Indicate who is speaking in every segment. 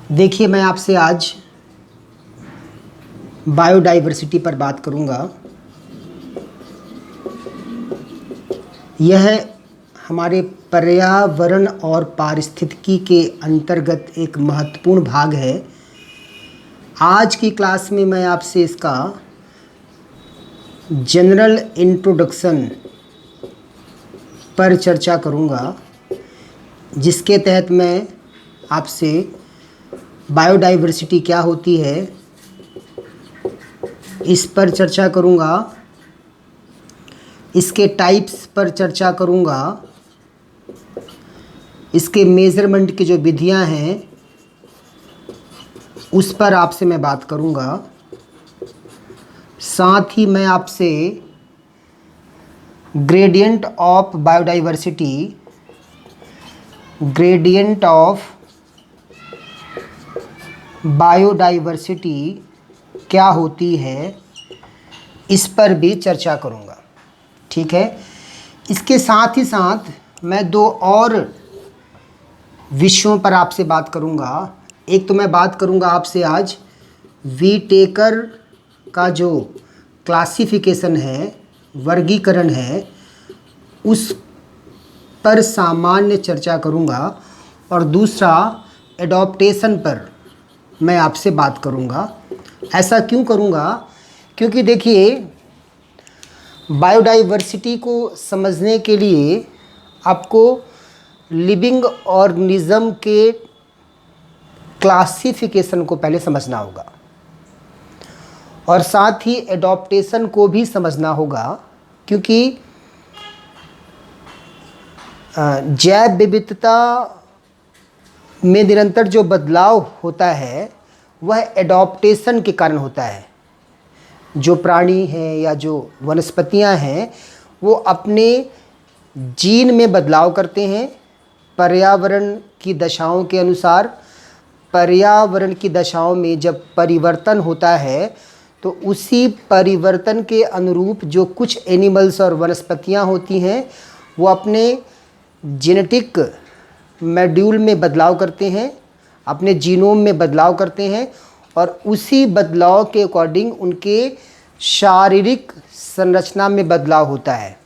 Speaker 1: देखिए, मैं आपसे आज बायोडाइवर्सिटी पर बात करूंगा। यह हमारे पर्यावरण और पारिस्थितिकी के अंतर्गत एक महत्वपूर्ण भाग है। आज की क्लास में मैं आपसे इसका जनरल इंट्रोडक्शन पर चर्चा करूंगा, जिसके तहत मैं आपसे बायोडाइवर्सिटी क्या होती है इस पर चर्चा करूंगा, इसके टाइप्स पर चर्चा करूंगा, इसके मेज़रमेंट की जो विधियां हैं उस पर आपसे मैं बात करूंगा। साथ ही मैं आपसे ग्रेडियंट ऑफ बायोडाइवर्सिटी क्या होती है इस पर भी चर्चा करूंगा। ठीक है। इसके साथ ही साथ मैं दो और विषयों पर आपसे बात करूंगा। एक तो मैं बात करूंगा आपसे आज वीटेकर का जो क्लासिफिकेशन है, वर्गीकरण है, उस पर सामान्य चर्चा करूंगा, और दूसरा एडॉप्टेशन पर मैं आपसे बात करूंगा। ऐसा क्यों करूंगा? क्योंकि देखिए, बायोडाइवर्सिटी को समझने के लिए आपको लिविंग ऑर्गेनिज्म के क्लासिफिकेशन को पहले समझना होगा, और साथ ही एडॉप्टेशन को भी समझना होगा। क्योंकि जैव विविधता में निरंतर जो बदलाव होता है वह एडॉप्टेशन के कारण होता है। जो प्राणी हैं या जो वनस्पतियां हैं वो अपने जीन में बदलाव करते हैं पर्यावरण की दशाओं के अनुसार। पर्यावरण की दशाओं में जब परिवर्तन होता है तो उसी परिवर्तन के अनुरूप जो कुछ एनिमल्स और वनस्पतियां होती हैं वो अपने जेनेटिक मॉड्यूल में बदलाव करते हैं, अपने जीनोम में बदलाव करते हैं, और उसी बदलाव के अकॉर्डिंग उनके शारीरिक संरचना में बदलाव होता है।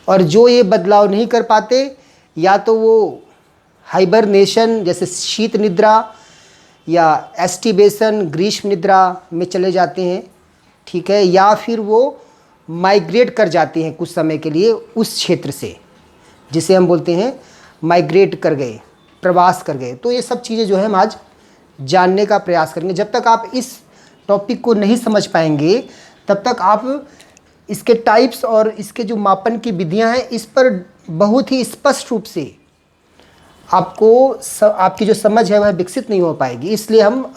Speaker 1: और जो ये बदलाव नहीं कर पाते, या तो वो हाइबरनेशन जैसे शीत निद्रा या एस्टिबेशन ग्रीष्म निद्रा में चले जाते हैं, ठीक है, या फिर वो माइग्रेट कर जाते हैं कुछ समय के लिए उस क्षेत्र से, जिसे हम बोलते हैं माइग्रेट कर गए, प्रवास कर गए। तो ये सब चीज़ें जो है हम आज जानने का प्रयास करेंगे। जब तक आप इस टॉपिक को नहीं समझ पाएंगे तब तक आप इसके टाइप्स और इसके जो मापन की विधियां हैं इस पर बहुत ही स्पष्ट रूप से आपकी जो समझ है वह विकसित नहीं हो पाएगी। इसलिए हम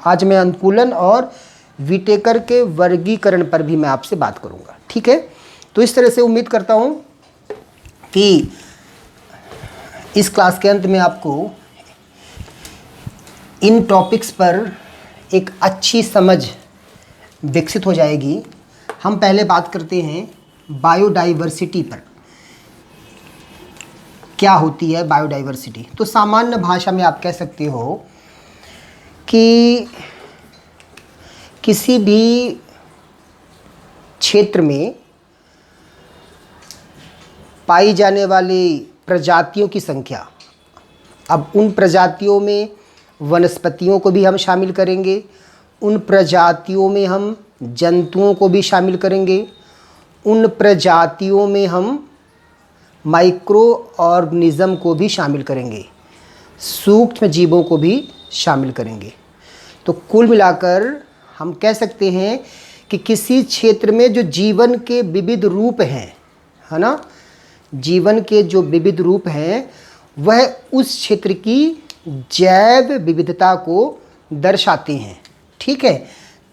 Speaker 1: आज मैं अनुकूलन और विटेकर के वर्गीकरण पर भी मैं आपसे बात करूंगा। ठीक है। तो इस तरह से उम्मीद करता हूं कि इस क्लास के अंत में आपको इन टॉपिक्स पर एक अच्छी समझ विकसित हो जाएगी। हम पहले बात करते हैं बायोडाइवर्सिटी पर। क्या होती है बायोडाइवर्सिटी? तो सामान्य भाषा में आप कह सकते हो कि किसी भी क्षेत्र में पाई जाने वाली प्रजातियों की संख्या। अब उन प्रजातियों में वनस्पतियों को भी हम शामिल करेंगे, उन प्रजातियों में हम जंतुओं को भी शामिल करेंगे, उन प्रजातियों में हम माइक्रो ऑर्गेनिज्म को भी शामिल करेंगे, सूक्ष्म जीवों को भी शामिल करेंगे। तो कुल मिलाकर हम कह सकते हैं कि किसी क्षेत्र में जो जीवन के विविध रूप हैं, है ना, जीवन के जो विविध रूप हैं वह उस क्षेत्र की जैव विविधता को दर्शाते हैं। ठीक है।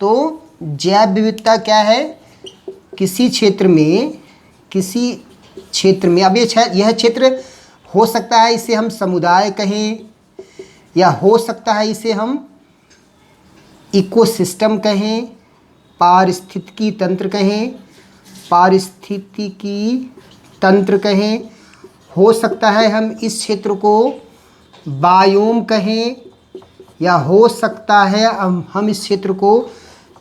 Speaker 1: तो जैव विविधता क्या है? किसी क्षेत्र में अब यह क्षेत्र हो सकता है इसे हम समुदाय कहें, या हो सकता है इसे हम इकोसिस्टम कहें, पारिस्थितिकी तंत्र कहें, हो सकता है हम इस क्षेत्र को बायोम कहें, या हो सकता है हम इस क्षेत्र को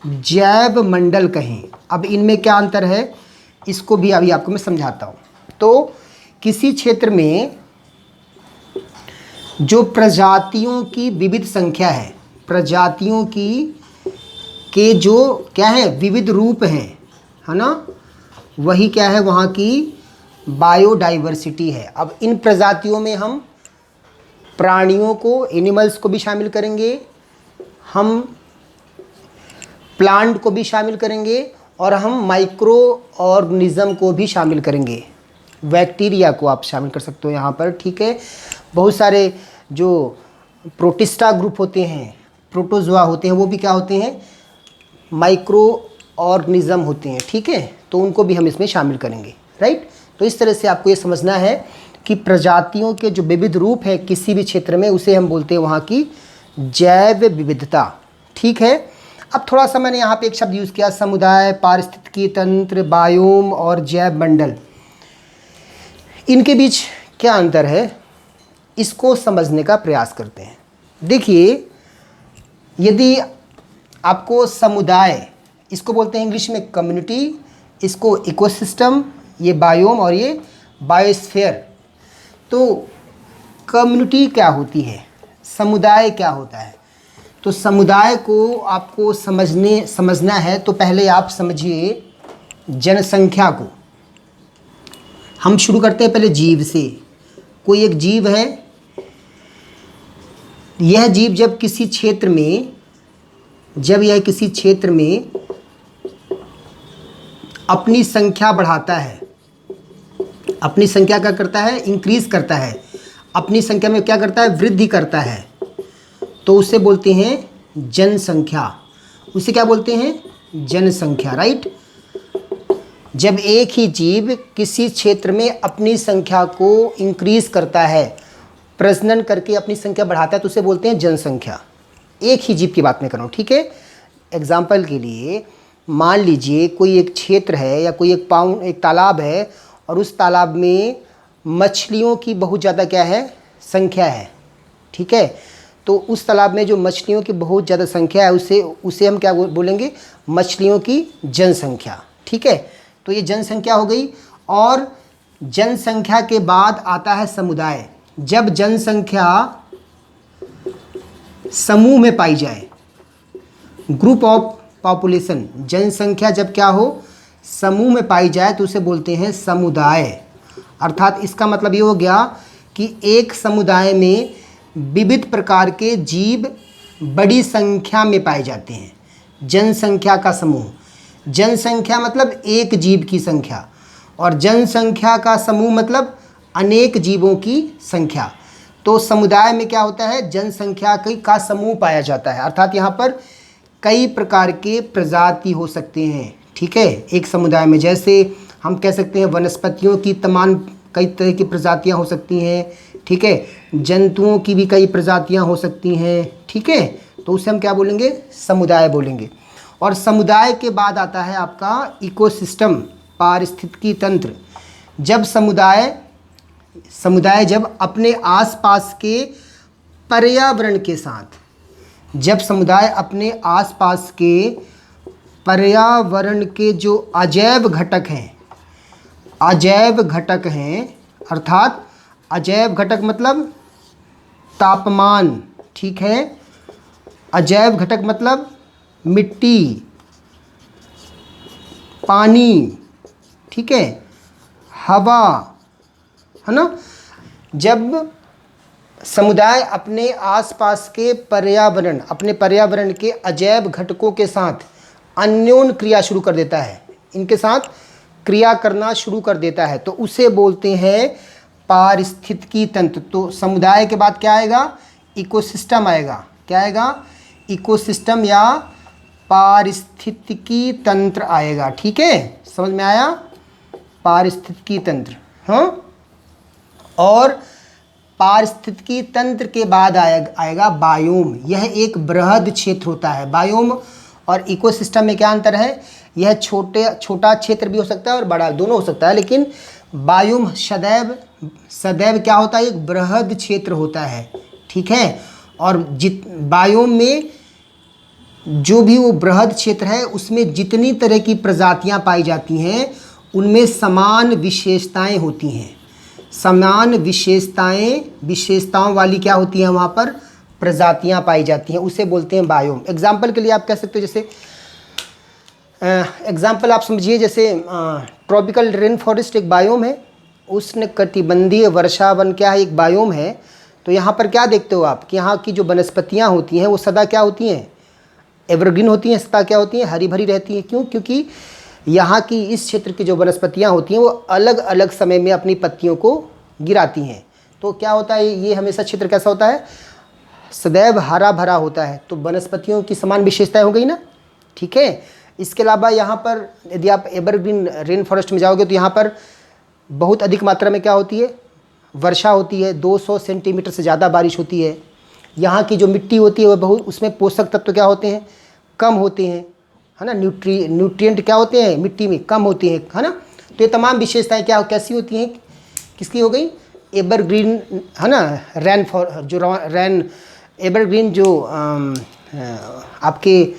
Speaker 1: जैव मंडल कहें। अब इनमें क्या अंतर है इसको भी अभी आपको मैं समझाता हूँ। तो किसी क्षेत्र में जो प्रजातियों की विविध संख्या है, प्रजातियों की के जो क्या है विविध रूप हैं, है ना, वही क्या है वहाँ की बायोडाइवर्सिटी है। अब इन प्रजातियों में हम प्राणियों को, एनिमल्स को भी शामिल करेंगे, हम प्लांट को भी शामिल करेंगे और हम माइक्रो ऑर्गेनिज्म को भी शामिल करेंगे। बैक्टीरिया को आप शामिल कर सकते हो यहाँ पर, ठीक है। बहुत सारे जो प्रोटिस्टा ग्रुप होते हैं, प्रोटोजोआ होते हैं, वो भी क्या होते हैं, माइक्रो ऑर्गेनिज्म होते हैं, ठीक है। तो उनको भी हम इसमें शामिल करेंगे, राइट। तो इस तरह से आपको ये समझना है कि प्रजातियों के जो विविध रूप है किसी भी क्षेत्र में, उसे हम बोलते हैं वहाँ की जैव विविधता, ठीक है। अब थोड़ा सा मैंने यहाँ पे एक शब्द यूज़ किया, समुदाय, पारिस्थितिकी तंत्र, बायोम और जैव मंडल। इनके बीच क्या अंतर है इसको समझने का प्रयास करते हैं। देखिए, यदि आपको समुदाय, इसको बोलते हैं इंग्लिश में कम्युनिटी, इसको इकोसिस्टम, ये बायोम और ये बायोस्फीयर। तो कम्युनिटी क्या होती है, समुदाय क्या होता है, तो समुदाय को आपको समझना है तो पहले आप समझिए जनसंख्या को। हम शुरू करते हैं पहले जीव से। कोई एक जीव है, यह जीव जब किसी क्षेत्र में, जब यह किसी क्षेत्र में अपनी संख्या बढ़ाता है, अपनी संख्या क्या करता है, इंक्रीज करता है, अपनी संख्या में क्या करता है, वृद्धि करता है, तो उसे बोलते हैं जनसंख्या। उसे क्या बोलते हैं, जनसंख्या, राइट। जब एक ही जीव किसी क्षेत्र में अपनी संख्या को इंक्रीज करता है, प्रजनन करके अपनी संख्या बढ़ाता है, तो उसे बोलते हैं जनसंख्या। एक ही जीव की बात मैं कर रहा हूँ, ठीक है। एग्जाम्पल के लिए मान लीजिए कोई एक क्षेत्र है या कोई एक तालाब है और उस तालाब में मछलियों की बहुत ज़्यादा क्या है, संख्या है, ठीक है। तो उस तालाब में जो मछलियों की बहुत ज़्यादा संख्या है उसे हम क्या बोलेंगे, मछलियों की जनसंख्या, ठीक है। तो ये जनसंख्या हो गई। और जनसंख्या के बाद आता है समुदाय। जब जनसंख्या समूह में पाई जाए, ग्रुप ऑफ पॉपुलेशन, जनसंख्या जब क्या हो, समूह में पाई जाए, तो उसे बोलते हैं समुदाय। अर्थात इसका मतलब ये हो गया कि एक समुदाय में विविध प्रकार के जीव बड़ी संख्या में पाए जाते हैं। जनसंख्या का समूह, जनसंख्या मतलब एक जीव की संख्या, और जनसंख्या का समूह मतलब अनेक जीवों की संख्या। तो समुदाय में क्या होता है, जनसंख्या का समूह पाया जाता है। अर्थात यहाँ पर कई प्रकार के प्रजाति हो सकते हैं, ठीक है, एक समुदाय में। जैसे हम कह सकते हैं वनस्पतियों की तमाम कई तरह की प्रजातियाँ हो सकती हैं, ठीक है, जंतुओं की भी कई प्रजातियाँ हो सकती हैं, ठीक है। तो उसे हम क्या बोलेंगे, समुदाय बोलेंगे। और समुदाय के बाद आता है आपका इकोसिस्टम, पारिस्थितिकी तंत्र। जब समुदाय जब अपने आसपास के पर्यावरण के साथ, जब समुदाय अपने आसपास के पर्यावरण के जो अजैव घटक हैं, अर्थात अजैव घटक मतलब तापमान, ठीक है, अजैव घटक मतलब मिट्टी, पानी, ठीक है, हवा, है ना। जब समुदाय अपने आसपास के पर्यावरण, अपने पर्यावरण के अजैव घटकों के साथ अन्योन्य क्रिया शुरू कर देता है, इनके साथ क्रिया करना शुरू कर देता है, तो उसे बोलते हैं पारिस्थितिकी तंत्र। तो समुदाय के बाद क्या आएगा, इकोसिस्टम आएगा। क्या आएगा, इकोसिस्टम या पारिस्थितिकी तंत्र आएगा, ठीक है, समझ में आया, पारिस्थितिकी तंत्र। हाँ, और पारिस्थितिकी तंत्र के बाद आएगा बायोम। यह एक बृहद क्षेत्र होता है। बायोम और इकोसिस्टम में क्या अंतर है, यह छोटा क्षेत्र भी हो सकता है और बड़ा, दोनों हो सकता है, लेकिन बायोम सदैव क्या होता है, एक बृहद क्षेत्र होता है, ठीक है। और बायोम में जो भी वो बृहद क्षेत्र है उसमें जितनी तरह की प्रजातियां पाई जाती हैं उनमें समान विशेषताएं होती हैं। समान विशेषताओं वाली क्या होती हैं वहाँ पर प्रजातियां पाई जाती हैं, उसे बोलते हैं बायोम। एग्जाम्पल के लिए आप कह सकते हो, जैसे एग्जाम्पल आप समझिए, जैसे ट्रॉपिकल रेन फॉरेस्ट एक बायोम है, उष्णकटिबंधीय वर्षा वन क्या है, एक बायोम है। तो यहाँ पर क्या देखते हो आप कि यहाँ की जो वनस्पतियाँ होती हैं वो सदा क्या होती हैं, एवरग्रीन होती हैं, सदा क्या होती हैं, हरी भरी रहती हैं। क्यों? क्योंकि यहाँ की इस क्षेत्र की जो वनस्पतियाँ होती हैं वो अलग अलग समय में अपनी पत्तियों को गिराती हैं। तो क्या होता है, ये हमेशा क्षेत्र कैसा होता है, सदैव हरा भरा होता है। तो वनस्पतियों की समान विशेषताएं हो गई ना, ठीक है। इसके अलावा यहाँ पर यदि आप एवरग्रीन रेन फॉरेस्ट में जाओगे तो यहाँ पर बहुत अधिक मात्रा में क्या होती है, वर्षा होती है, 200 सेंटीमीटर से ज़्यादा बारिश होती है। यहाँ की जो मिट्टी होती है वह बहुत, उसमें पोषक तत्व क्या होते हैं, कम होते हैं, है ना। न्यूट्रिएंट क्या होते हैं मिट्टी में, कम होते हैं, है ना। तो ये तमाम विशेषताएं क्या कैसी होती हैं, किसकी हो गई, एवरग्रीन, है ना। रैन एवरग्रीन जो आपके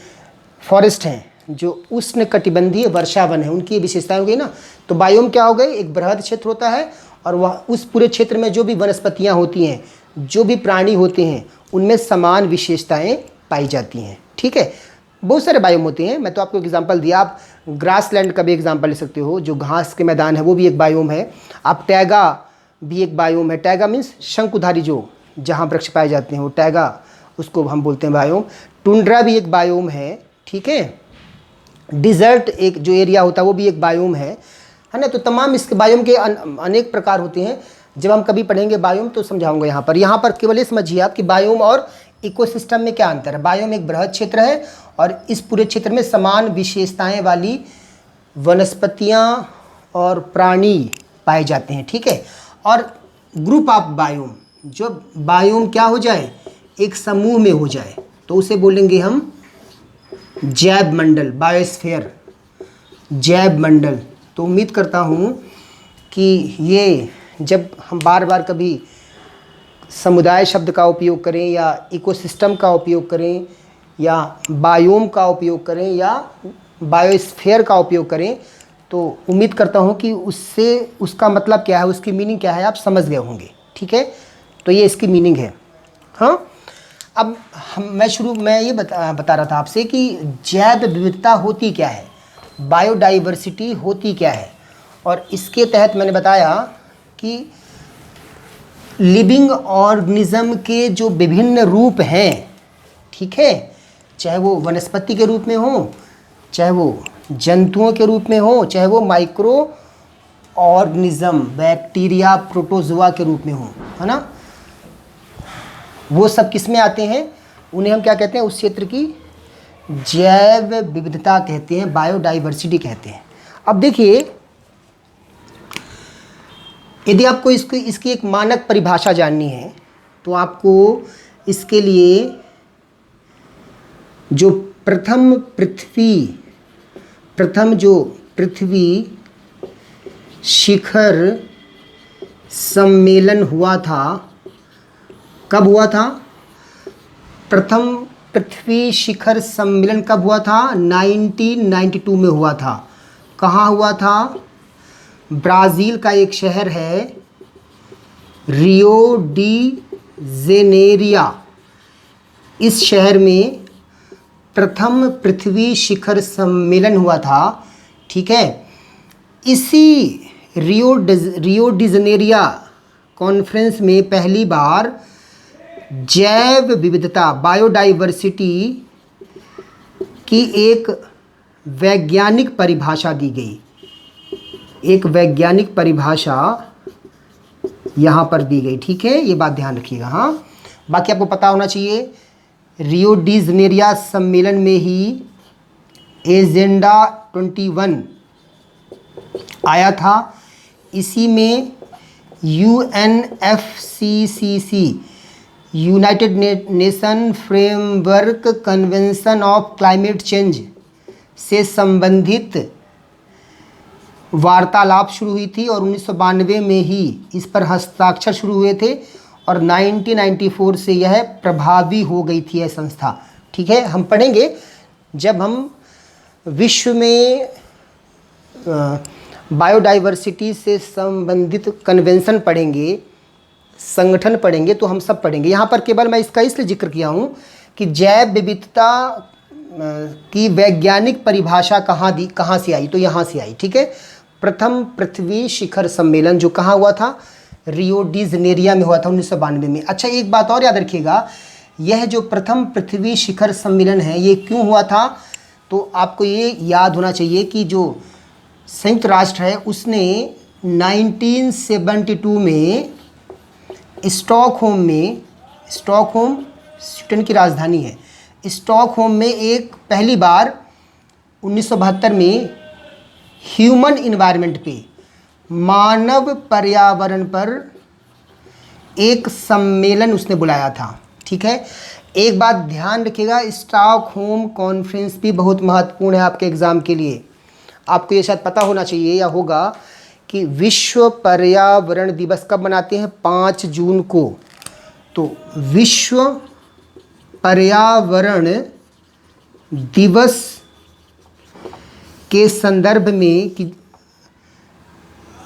Speaker 1: फॉरेस्ट हैं, जो उष्णकटिबंधीय वर्षावन है, उनकी विशेषताएं हो गई ना। तो बायोम क्या हो गई, एक बृहद क्षेत्र होता है और वह उस पूरे क्षेत्र में जो भी वनस्पतियां होती हैं, जो भी प्राणी होते हैं, उनमें समान विशेषताएं पाई जाती हैं, ठीक है। बहुत सारे बायोम होते हैं, मैं तो आपको एग्जांपल दिया। आप ग्रासलैंड का भी एग्जांपल ले सकते हो, जो घास के मैदान है वो भी एक बायोम है। आप टैगा भी एक बायोम है, टैगा मीन्स शंकुधारी, जो जहाँ वृक्ष पाए जाते हैं वो टैगा, उसको हम बोलते हैं बायोम। टुंड्रा भी एक बायोम है, ठीक है। डिज़र्ट एक जो एरिया होता है वो भी एक बायोम है ना। तो तमाम इसके बायोम के अनेक प्रकार होते हैं। जब हम कभी पढ़ेंगे बायोम तो समझाऊंगा। यहाँ पर केवल ये समझिए आप कि बायोम और इकोसिस्टम में क्या अंतर है। बायोम एक बृहद क्षेत्र है और इस पूरे क्षेत्र में समान विशेषताएं वाली वनस्पतियां और प्राणी पाए जाते हैं, ठीक है। और ग्रुप ऑफ बायोम, जो बायोम क्या हो जाए, एक समूह में हो जाए, तो उसे बोलेंगे हम जैव मंडल, बायोस्फीयर, जैव मंडल। तो उम्मीद करता हूँ कि ये जब हम बार बार कभी समुदाय शब्द का उपयोग करें या इकोसिस्टम का उपयोग करें या बायोम का उपयोग करें या बायोस्फीयर का उपयोग करें, तो उम्मीद करता हूँ कि उससे उसका मतलब क्या है, उसकी मीनिंग क्या है, आप समझ गए होंगे, ठीक है। तो ये इसकी मीनिंग है। हाँ, अब मैं ये बता रहा था आपसे कि जैव विविधता होती क्या है, बायोडाइवर्सिटी होती क्या है। और इसके तहत मैंने बताया कि लिविंग ऑर्गेनिज्म के जो विभिन्न रूप हैं, ठीक है, चाहे वो वनस्पति के रूप में हो, चाहे वो जंतुओं के रूप में हो, चाहे वो माइक्रो ऑर्गेनिज्म, बैक्टीरिया, प्रोटोजोआ के रूप में हो, है ना। वो सब किस में आते हैं, उन्हें हम क्या कहते हैं, उस क्षेत्र की जैव विविधता कहते हैं, बायोडाइवर्सिटी कहते हैं। अब देखिए, यदि आपको इसकी एक मानक परिभाषा जाननी है तो आपको इसके लिए जो प्रथम पृथ्वी शिखर सम्मेलन हुआ था, कब हुआ था, प्रथम पृथ्वी शिखर सम्मेलन कब हुआ था, 1992 में हुआ था। कहाँ हुआ था, ब्राज़ील का एक शहर है रियो डी जेनेरिया, इस शहर में प्रथम पृथ्वी शिखर सम्मेलन हुआ था, ठीक है। इसी रियो डी जेनेरिया कॉन्फ्रेंस में पहली बार जैव विविधता, बायोडाइवर्सिटी की एक वैज्ञानिक परिभाषा दी गई। एक वैज्ञानिक परिभाषा यहाँ पर दी गई, ठीक है, ये बात ध्यान रखिएगा। हाँ, बाकी आपको पता होना चाहिए, रियो डी जेनेरिया सम्मेलन में ही एजेंडा 21 आया था। इसी में UNFCCC, United nation framework convention of climate change से संबंधित वार्तालाप शुरू हुई थी और 1992 में ही इस पर हस्ताक्षर शुरू हुए थे और 1994 से यह प्रभावी हो गई थी यह संस्था। ठीक है, हम पढ़ेंगे जब हम विश्व में बायोडाइवर्सिटी से संबंधित कन्वेंशन पढ़ेंगे, संगठन पढ़ेंगे, तो हम सब पढ़ेंगे। यहाँ पर केवल मैं इसका इसलिए जिक्र किया हूँ कि जैव विविधता की वैज्ञानिक परिभाषा कहाँ से आई, तो यहाँ से आई। ठीक है, प्रथम पृथ्वी शिखर सम्मेलन जो कहाँ हुआ था, रियो डी जनेरिया में हुआ था 1992 में। अच्छा, एक बात और याद रखिएगा, यह जो प्रथम पृथ्वी शिखर सम्मेलन है ये क्यों हुआ था, तो आपको ये याद होना चाहिए कि जो संयुक्त राष्ट्र है उसने 1972 में स्टॉकहोम स्वीडन की राजधानी है, स्टॉकहोम में एक पहली बार 1972 में ह्यूमन इन्वायरमेंट पे, मानव पर्यावरण पर एक सम्मेलन उसने बुलाया था। ठीक है, एक बात ध्यान रखिएगा, स्टॉकहोम कॉन्फ्रेंस भी बहुत महत्वपूर्ण है आपके एग्ज़ाम के लिए। आपको ये शायद पता होना चाहिए या होगा कि विश्व पर्यावरण दिवस कब मनाते हैं, 5 जून को। तो विश्व पर्यावरण दिवस के संदर्भ में कि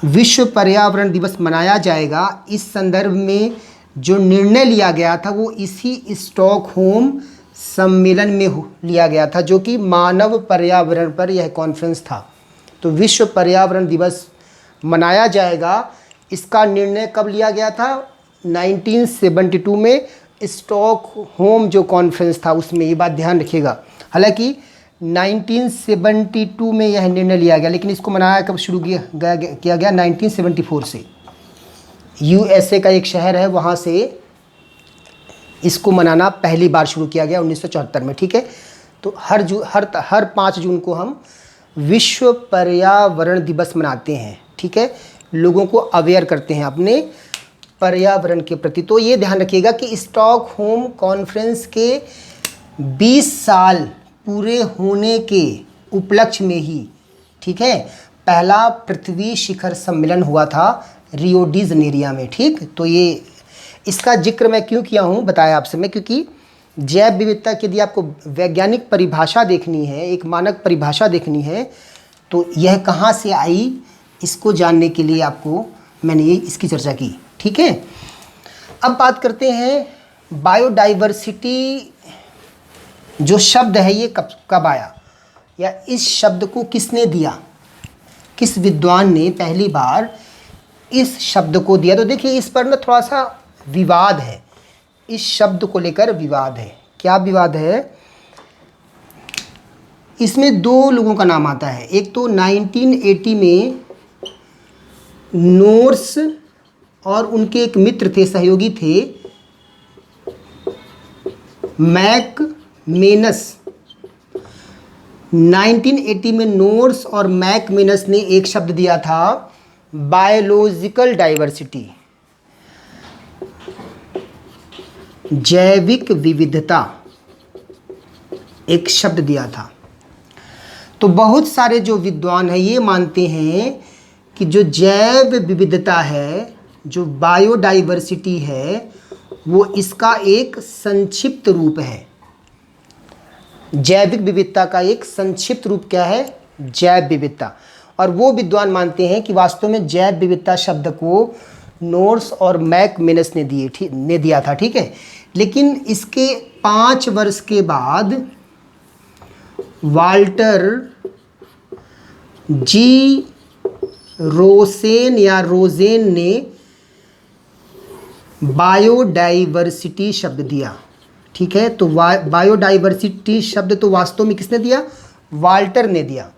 Speaker 1: विश्व पर्यावरण दिवस मनाया जाएगा, इस संदर्भ में जो निर्णय लिया गया था वो इसी स्टॉकहोम सम्मेलन में लिया गया था, जो कि मानव पर्यावरण पर यह कॉन्फ्रेंस था। तो विश्व पर्यावरण दिवस मनाया जाएगा, इसका निर्णय कब लिया गया था, 1972 में स्टॉकहोम जो कॉन्फ्रेंस था उसमें। ये बात ध्यान रखिएगा। हालांकि 1972 में यह निर्णय लिया गया, लेकिन इसको मनाया कब शुरू किया गया 1974 से। यूएसए का एक शहर है, वहाँ से इसको मनाना पहली बार शुरू किया गया 1974 में। ठीक है, तो हर 5 जून को हम विश्व पर्यावरण दिवस मनाते हैं। ठीक है, लोगों को अवेयर करते हैं अपने पर्यावरण के प्रति। तो ये ध्यान रखिएगा कि स्टॉकहोम कॉन्फ्रेंस के 20 साल पूरे होने के उपलक्ष्य में ही, ठीक है, पहला पृथ्वी शिखर सम्मेलन हुआ था रियो डी जनेरिया में। ठीक, तो ये इसका जिक्र मैं क्यों किया हूँ बताया आपसे मैं, क्योंकि जैव विविधता की यदि आपको वैज्ञानिक परिभाषा देखनी है, एक मानक परिभाषा देखनी है, तो यह कहाँ से आई इसको जानने के लिए आपको मैंने ये इसकी चर्चा की। ठीक है, अब बात करते हैं बायोडाइवर्सिटी जो शब्द है ये कब आया, या इस शब्द को किसने दिया, किस विद्वान ने पहली बार इस शब्द को दिया। तो देखिए इस पर ना थोड़ा सा विवाद है, इस शब्द को लेकर विवाद है। क्या विवाद है, इसमें 2 लोगों का नाम आता है। एक तो 1980 में नोर्स और उनके एक मित्र थे, सहयोगी थे, मैकमेनस। 1980 में नोर्स और मैकमेनस ने एक शब्द दिया था, बायोलॉजिकल डाइवर्सिटी, जैविक विविधता, एक शब्द दिया था। तो बहुत सारे जो विद्वान हैं ये मानते हैं कि जो जैव विविधता है, जो बायोडाइवर्सिटी है, वो इसका एक संक्षिप्त रूप है। जैविक विविधता का एक संक्षिप्त रूप क्या है, जैव विविधता। और वो विद्वान मानते हैं कि वास्तव में जैव विविधता शब्द को नोर्स और मैकमेनस ने दिया था। ठीक है, लेकिन इसके 5 वर्ष के बाद वाल्टर जी रोसेन या रोजेन ने बायोडाइवर्सिटी शब्द दिया। ठीक है, तो बायोडाइवर्सिटी शब्द तो वास्तव में किसने दिया, वाल्टर ने दिया,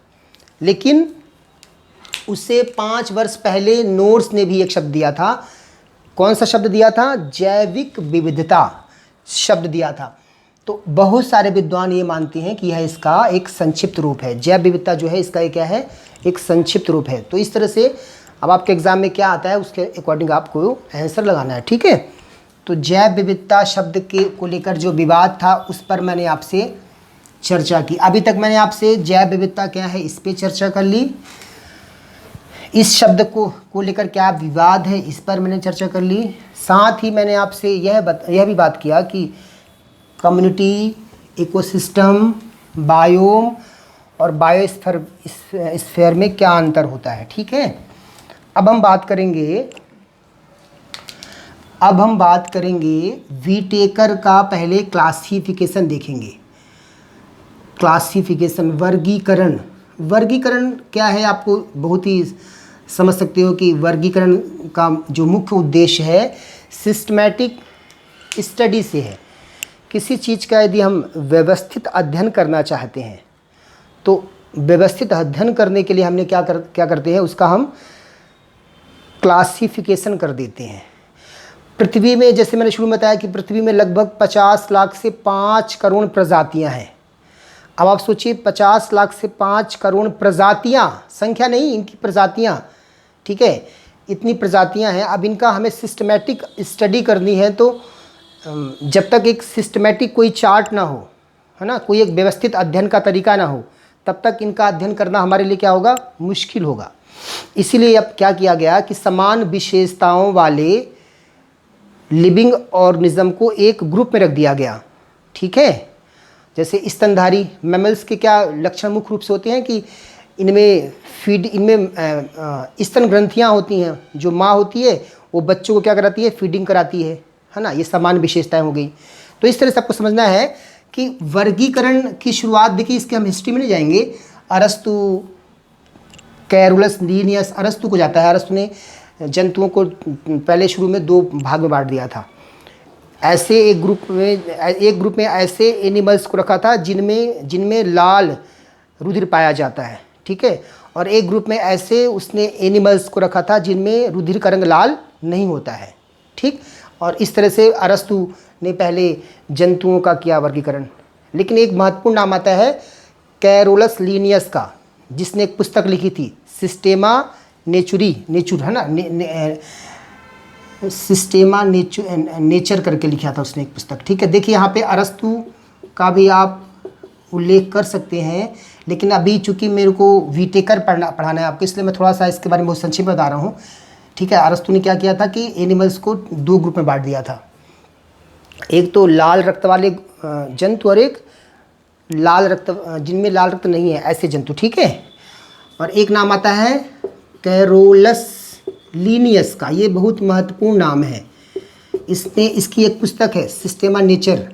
Speaker 1: लेकिन उससे 5 वर्ष पहले नोर्स ने भी एक शब्द दिया था। कौन सा शब्द दिया था, जैविक विविधता शब्द दिया था। तो बहुत सारे विद्वान ये मानते हैं कि यह इसका एक संक्षिप्त रूप है, जैव विविधता जो है इसका एक क्या है, एक संक्षिप्त रूप है। तो इस तरह से अब आपके एग्जाम में क्या आता है उसके अकॉर्डिंग आपको आंसर लगाना है। ठीक है, तो जैव विविधता शब्द को लेकर जो विवाद था उस पर मैंने आपसे चर्चा की। अभी तक मैंने आपसे जैव विविधता क्या है इस पर चर्चा कर ली। इस शब्द को लेकर क्या विवाद है, इस पर मैंने चर्चा कर ली। साथ ही मैंने आपसे यह भी बात किया कि कम्युनिटी, इकोसिस्टम, बायोम और बायोस्फीयर में क्या अंतर होता है। ठीक है, अब हम बात करेंगे वीटेकर का पहले क्लासिफिकेशन देखेंगे। क्लासिफिकेशन, वर्गीकरण क्या है, आपको बहुत ही समझ सकते हो कि वर्गीकरण का जो मुख्य उद्देश्य है सिस्टमैटिक स्टडी से है। किसी चीज़ का यदि हम व्यवस्थित अध्ययन करना चाहते हैं तो व्यवस्थित अध्ययन करने के लिए हमने क्या करते हैं, उसका हम क्लासिफिकेशन कर देते हैं। पृथ्वी में, जैसे मैंने शुरू में बताया कि पृथ्वी में लगभग 50 लाख से 5 करोड़ प्रजातियां हैं। अब आप सोचिए 50 लाख से 5 करोड़ प्रजातियां, संख्या नहीं, इनकी प्रजातियां, ठीक है, इतनी प्रजातियां हैं। अब इनका हमें सिस्टमैटिक स्टडी करनी है, तो जब तक एक सिस्टमैटिक कोई चार्ट ना हो, है ना, कोई एक व्यवस्थित अध्ययन का तरीका ना हो, तब तक इनका अध्ययन करना हमारे लिए क्या होगा, मुश्किल होगा। इसीलिए अब क्या किया गया कि समान विशेषताओं वाले लिविंग ऑर्गेनिज्म को एक ग्रुप में रख दिया गया। ठीक है, जैसे स्तनधारी मैमल्स के क्या लक्षण मुख्य रूप से होते हैं कि इनमें स्तन ग्रंथियाँ होती हैं। जो माँ होती है वो बच्चों को क्या कराती है, फीडिंग कराती है ना। ये समान विशेषताएं हो गई। तो इस तरह से आपको समझना है कि वर्गीकरण की शुरुआत, देखिए इसके हम हिस्ट्री में नहीं जाएंगे, अरस्तु, कैरोलस लीनियस, अरस्तु को जाता है। अरस्तु ने जंतुओं को पहले शुरू में 2 भाग में बांट दिया था। ऐसे एक ग्रुप में ऐसे एनिमल्स को रखा था जिनमें लाल रुधिर पाया जाता है। ठीक है, और एक ग्रुप में ऐसे उसने एनिमल्स को रखा था जिनमें रुधिर का रंग लाल नहीं होता है। ठीक, और इस तरह से अरस्तु ने पहले जंतुओं का किया वर्गीकरण। लेकिन एक महत्वपूर्ण नाम आता है कैरोलस लीनियस का, जिसने एक पुस्तक लिखी थी सिस्टेमा नेचर, है ना, सिस्टेमा नेचर करके लिखा था उसने एक पुस्तक। ठीक है, देखिए यहाँ पे अरस्तु का भी आप उल्लेख कर सकते हैं, लेकिन अभी चूंकि मेरे को वीटेकर पढ़ाना है आपको, इसलिए मैं थोड़ा सा इसके बारे में बहुत संक्षेप में बता रहा हूँ। ठीक है, अरस्तु ने क्या किया था कि एनिमल्स को 2 ग्रुप में बांट दिया था। एक तो लाल रक्त वाले जंतु और एक जिनमें लाल रक्त नहीं है, ऐसे जंतु। ठीक है, और एक नाम आता है कैरोलस लीनियस का, ये बहुत महत्वपूर्ण नाम है। इसकी एक पुस्तक है सिस्टेमा नेचर।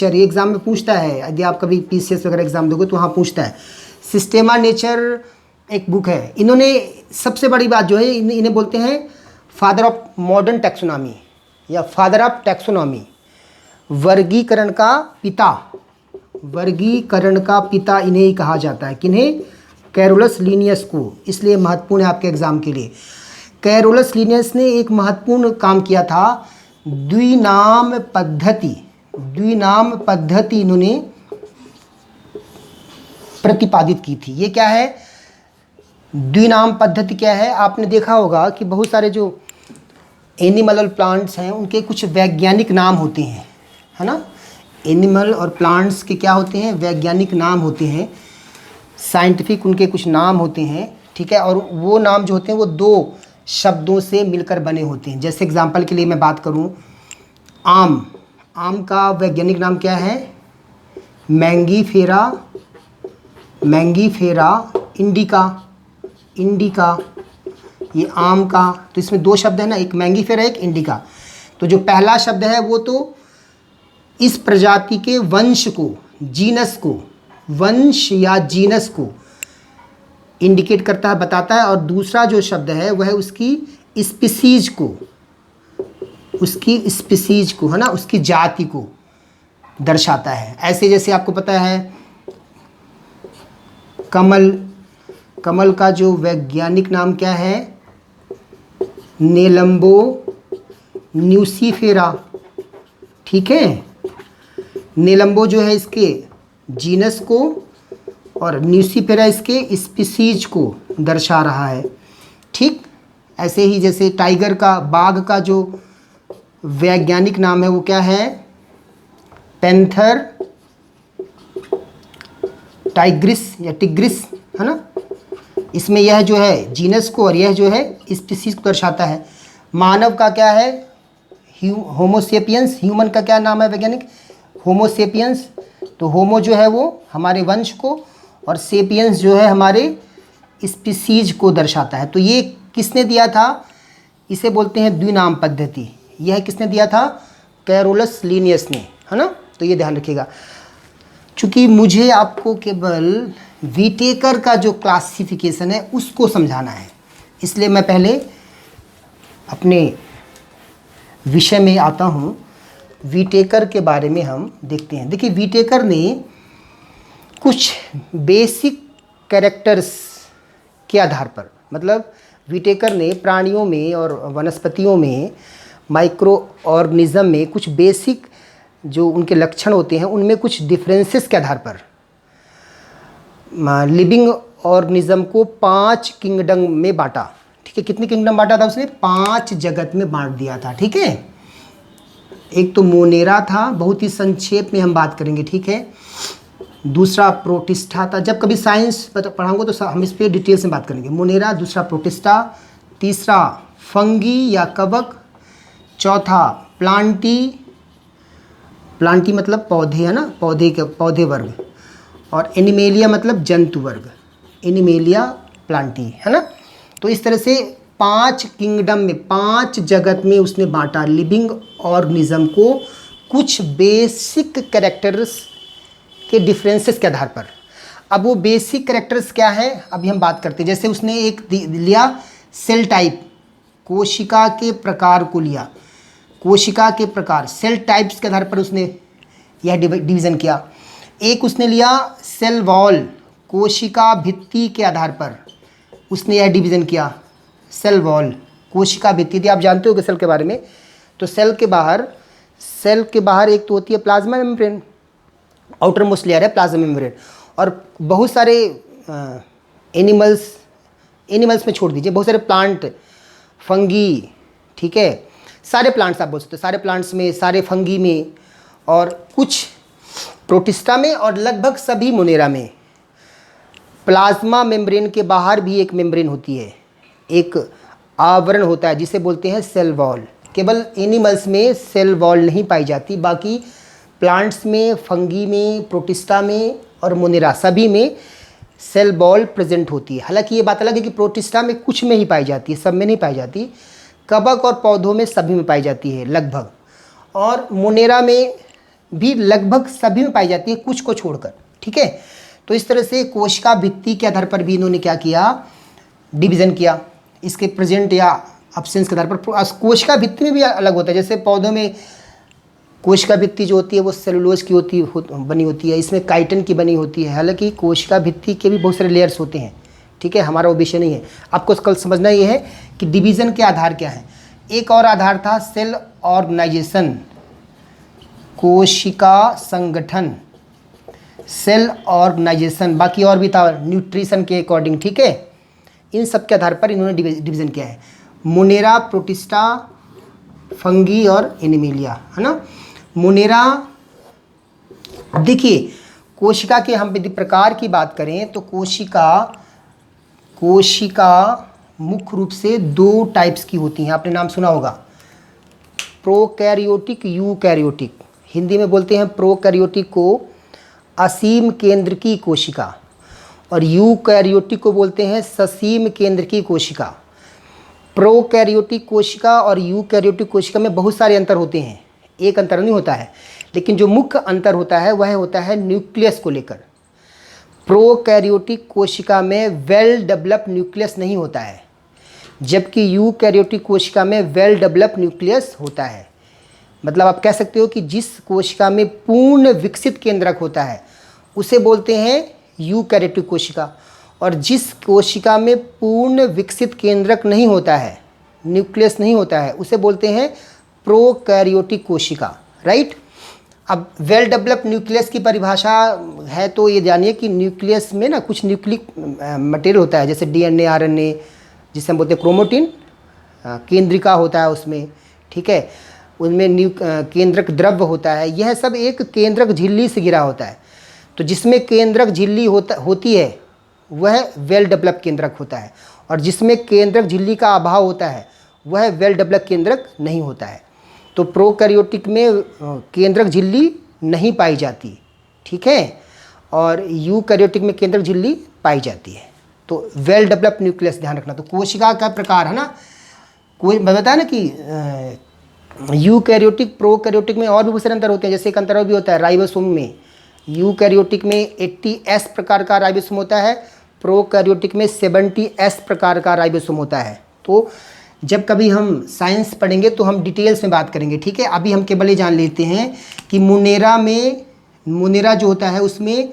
Speaker 1: ये एग्जाम में पूछता है, यदि आप कभी पीसीएस वगैरह एग्जाम दोगे तो वहाँ पूछता है। सिस्टेमा नेचर एक बुक है। इन्होंने सबसे बड़ी बात जो है, इन्हें बोलते हैं फादर ऑफ मॉडर्न टैक्सोनॉमी या फादर ऑफ टैक्सोनॉमी, वर्गीकरण का पिता इन्हें ही कहा जाता है। किन्हें? कैरोलस लीनियस को। इसलिए महत्वपूर्ण है आपके एग्जाम के लिए। कैरोलस लीनियस ने एक महत्वपूर्ण काम किया था, द्विनाम पद्धति इन्होंने प्रतिपादित की थी। ये क्या है? द्विनाम पद्धति क्या है? आपने देखा होगा कि बहुत सारे जो एनिमल और प्लांट्स हैं उनके कुछ वैज्ञानिक नाम होते हैं, है ना। एनिमल और प्लांट्स के क्या होते हैं? वैज्ञानिक नाम होते हैं, साइंटिफिक उनके कुछ नाम होते हैं। ठीक है, और वो नाम जो होते हैं वो 2 शब्दों से मिलकर बने होते हैं। जैसे एग्जांपल के लिए मैं बात करूं, आम का वैज्ञानिक नाम क्या है? Mangifera indica. ये आम का, तो इसमें 2 शब्द है ना, एक मैंगीफेरा एक इंडिका। तो जो पहला शब्द है वो तो इस प्रजाति के वंश या जीनस को इंडिकेट करता है, बताता है। और दूसरा जो शब्द है वह उसकी स्पीसीज को, है ना, उसकी जाति को दर्शाता है। ऐसे जैसे आपको पता है कमल का जो वैज्ञानिक नाम क्या है? नेलम्बो न्यूसीफेरा। ठीक है, नेलम्बो जो है इसके जीनस को और न्यूसीफेरा इसके स्पीसीज को दर्शा रहा है। ठीक, ऐसे ही जैसे बाघ का जो वैज्ञानिक नाम है वो क्या है? पैंथर टाइग्रिस या टिग्रिस, है ना। इसमें यह जो है जीनस को और यह जो है स्पीसीज को दर्शाता है। मानव का क्या है? होमोसेपियंस। ह्यूमन का क्या नाम है वैज्ञानिक? होमोसेपियंस। तो होमो जो है वो हमारे वंश को और सेपियंस जो है हमारे स्पीसीज को दर्शाता है। तो ये किसने दिया था? इसे बोलते हैं द्विनाम पद्धति। यह किसने दिया था? कैरोलस लिनियस ने, है ना। तो ये ध्यान रखिएगा। चूँकि मुझे आपको केवल विटेकर का जो क्लासिफिकेशन है उसको समझाना है, इसलिए मैं पहले अपने विषय में आता हूँ। विटेकर के बारे में हम देखते हैं। देखिए, विटेकर ने कुछ बेसिक कैरेक्टर्स के आधार पर, मतलब विटेकर ने प्राणियों में और वनस्पतियों में, माइक्रो ऑर्गेनिज्म में कुछ बेसिक जो उनके लक्षण होते हैं उनमें कुछ डिफरेंसेस के आधार पर लिविंग ऑर्गेनिज्म को 5 किंगडम में बांटा। ठीक है, कितनी किंगडम बांटा था उसने? 5 जगत में बांट दिया था। ठीक है, एक तो मोनेरा था, बहुत ही संक्षेप में हम बात करेंगे। ठीक है, दूसरा प्रोटिस्टा था। जब कभी साइंस पढ़ाऊंगा तो हम इस पर डिटेल्स में बात करेंगे। मोनेरा, दूसरा प्रोटिस्टा, तीसरा फंगी या कवक, चौथा प्लांटी, प्लांटी मतलब पौधे, है ना, पौधे वर्ग, और एनिमेलिया मतलब जंतु वर्ग, एनिमेलिया प्लांटी, है ना। तो इस तरह से 5 किंगडम में, 5 जगत में उसने बांटा लिविंग ऑर्गेनिज्म को कुछ बेसिक कैरेक्टर्स के डिफरेंसेस के आधार पर। अब वो बेसिक कैरेक्टर्स क्या है अभी हम बात करते हैं। जैसे उसने एक लिया सेल टाइप, कोशिका के प्रकार को लिया, कोशिका के प्रकार, सेल टाइप्स के आधार पर उसने यह डिवीज़न किया। एक उसने लिया सेल वॉल, कोशिका भित्ति के आधार पर उसने यह डिवीज़न किया। सेल वॉल, कोशिका भित्ति थी, आप जानते हो कि सेल के बारे में। तो सेल के बाहर एक तो होती है plasma membrane, outer most layer है प्लाज्मा मेम्ब्रेन, और बहुत सारे एनिमल्स में छोड़ दीजिए, बहुत सारे प्लांट, फंगी, ठीक है, सारे प्लांट्स आप बोल सकते हो, सारे प्लांट्स में, सारे फंगी में, और कुछ प्रोटिस्टा में, और लगभग सभी मोनेरा में प्लाज्मा मेम्ब्रेन के बाहर भी एक मेम्ब्रेन होती है, एक आवरण होता है जिसे बोलते हैं सेल वॉल। केवल एनिमल्स में सेल वॉल नहीं पाई जाती, बाकी प्लांट्स में, फंगी में, प्रोटिस्टा में और मोनेरा सभी में सेल वॉल प्रेजेंट होती है। हालांकि ये बात अलग है कि प्रोटिस्टा में कुछ में ही पाई जाती है, सब में नहीं पाई जाती। कवक और पौधों में सभी में पाई जाती है लगभग, और मोनेरा में भी लगभग सभी में पाई जाती है, कुछ को छोड़कर। ठीक है, तो इस तरह से कोशिका भित्ति के आधार पर भी इन्होंने क्या किया, डिवीज़न किया, इसके प्रेजेंट या अब्सेंस के आधार पर। कोशिका भित्ति में भी अलग होता है, जैसे पौधों में कोशिका भित्ति जो होती है वो सेलुलोज की बनी होती है, इसमें काइटिन की बनी होती है। हालांकि कोशिका भित्ति के भी बहुत सारे लेयर्स होते हैं। ठीक है, हमारा वो विषय नहीं है, आपको कल समझना ये है कि डिवीज़न के आधार क्या है। एक और आधार था सेल ऑर्गेनाइजेशन, कोशिका संगठन, सेल ऑर्गेनाइजेशन, बाकी और भी था न्यूट्रिशन के अकॉर्डिंग। ठीक है, इन सब के आधार पर इन्होंने डिवीज़न किया है, मोनेरा, प्रोटिस्टा, फंगी और एनिमेलिया, है ना। मोनेरा, देखिए कोशिका के हम यदि प्रकार की बात करें तो कोशिका मुख्य रूप से 2 टाइप्स की होती हैं, आपने नाम सुना होगा, प्रोकैरियोटिक, यूकैरियोटिक। हिंदी में बोलते हैं प्रोकैरियोटिक को असीम केंद्र की कोशिका, और यूकैरियोटिक को बोलते हैं ससीम केंद्र की कोशिका। प्रोकैरियोटिक कोशिका और यूकैरियोटिक कोशिका में बहुत सारे अंतर होते हैं, एक अंतर नहीं होता है, लेकिन जो मुख्य अंतर होता है वह होता है न्यूक्लियस को लेकर। प्रोकैरियोटिक कोशिका में वेल डेवलप्ड न्यूक्लियस नहीं होता है, जबकि यूकैरियोटिक कोशिका में वेल डेवलप्ड न्यूक्लियस होता है। मतलब आप कह सकते हो कि जिस कोशिका में पूर्ण विकसित केंद्रक होता है उसे बोलते हैं यूकैरियोटिक कोशिका, और जिस कोशिका में पूर्ण विकसित केंद्रक नहीं होता है, न्यूक्लियस नहीं होता है, उसे बोलते हैं प्रोकैरियोटिक कोशिका। राइट। अब वेल डेवलप्ड न्यूक्लियस की परिभाषा है तो ये जानिए कि न्यूक्लियस में ना कुछ न्यूक्लिक मटेरियल होता है, जैसे डीएनए, आरएनए, जिसे हम बोलते हैं क्रोमोटिन, केंद्रिका होता है उसमें। ठीक है, उनमें केंद्रक द्रव्य होता है, यह सब एक केंद्रक झिल्ली से घिरा होता है। तो जिसमें केंद्रक झिल्ली होती है वह वेल डेवलप केंद्रक होता है, और जिसमें केंद्रक झिल्ली का अभाव होता है वह वेल डेवलप केंद्रक नहीं होता है। तो प्रोकैरियोटिक में केंद्रक झिल्ली नहीं पाई जाती, ठीक है, और यूकैरियोटिक में केंद्रक झिल्ली पाई जाती है। तो वेल डेवलप न्यूक्लियस ध्यान रखना। तो कोशिका का प्रकार है ना, कोई बताया ना कि यूकैरियोटिक प्रोकैरियोटिक में और भी बहुत सारे अंतर होते हैं। जैसे एक अंतर और भी होता है राइबोसोम में, यूकैरियोटिक में 80S प्रकार का राइबोसोम होता है, प्रोकैरियोटिक में 70S प्रकार का राइबोसोम होता है। तो जब कभी हम साइंस पढ़ेंगे तो हम डिटेल्स में बात करेंगे, ठीक है। अभी हम केवल ये जान लेते हैं कि मुनेरा जो होता है उसमें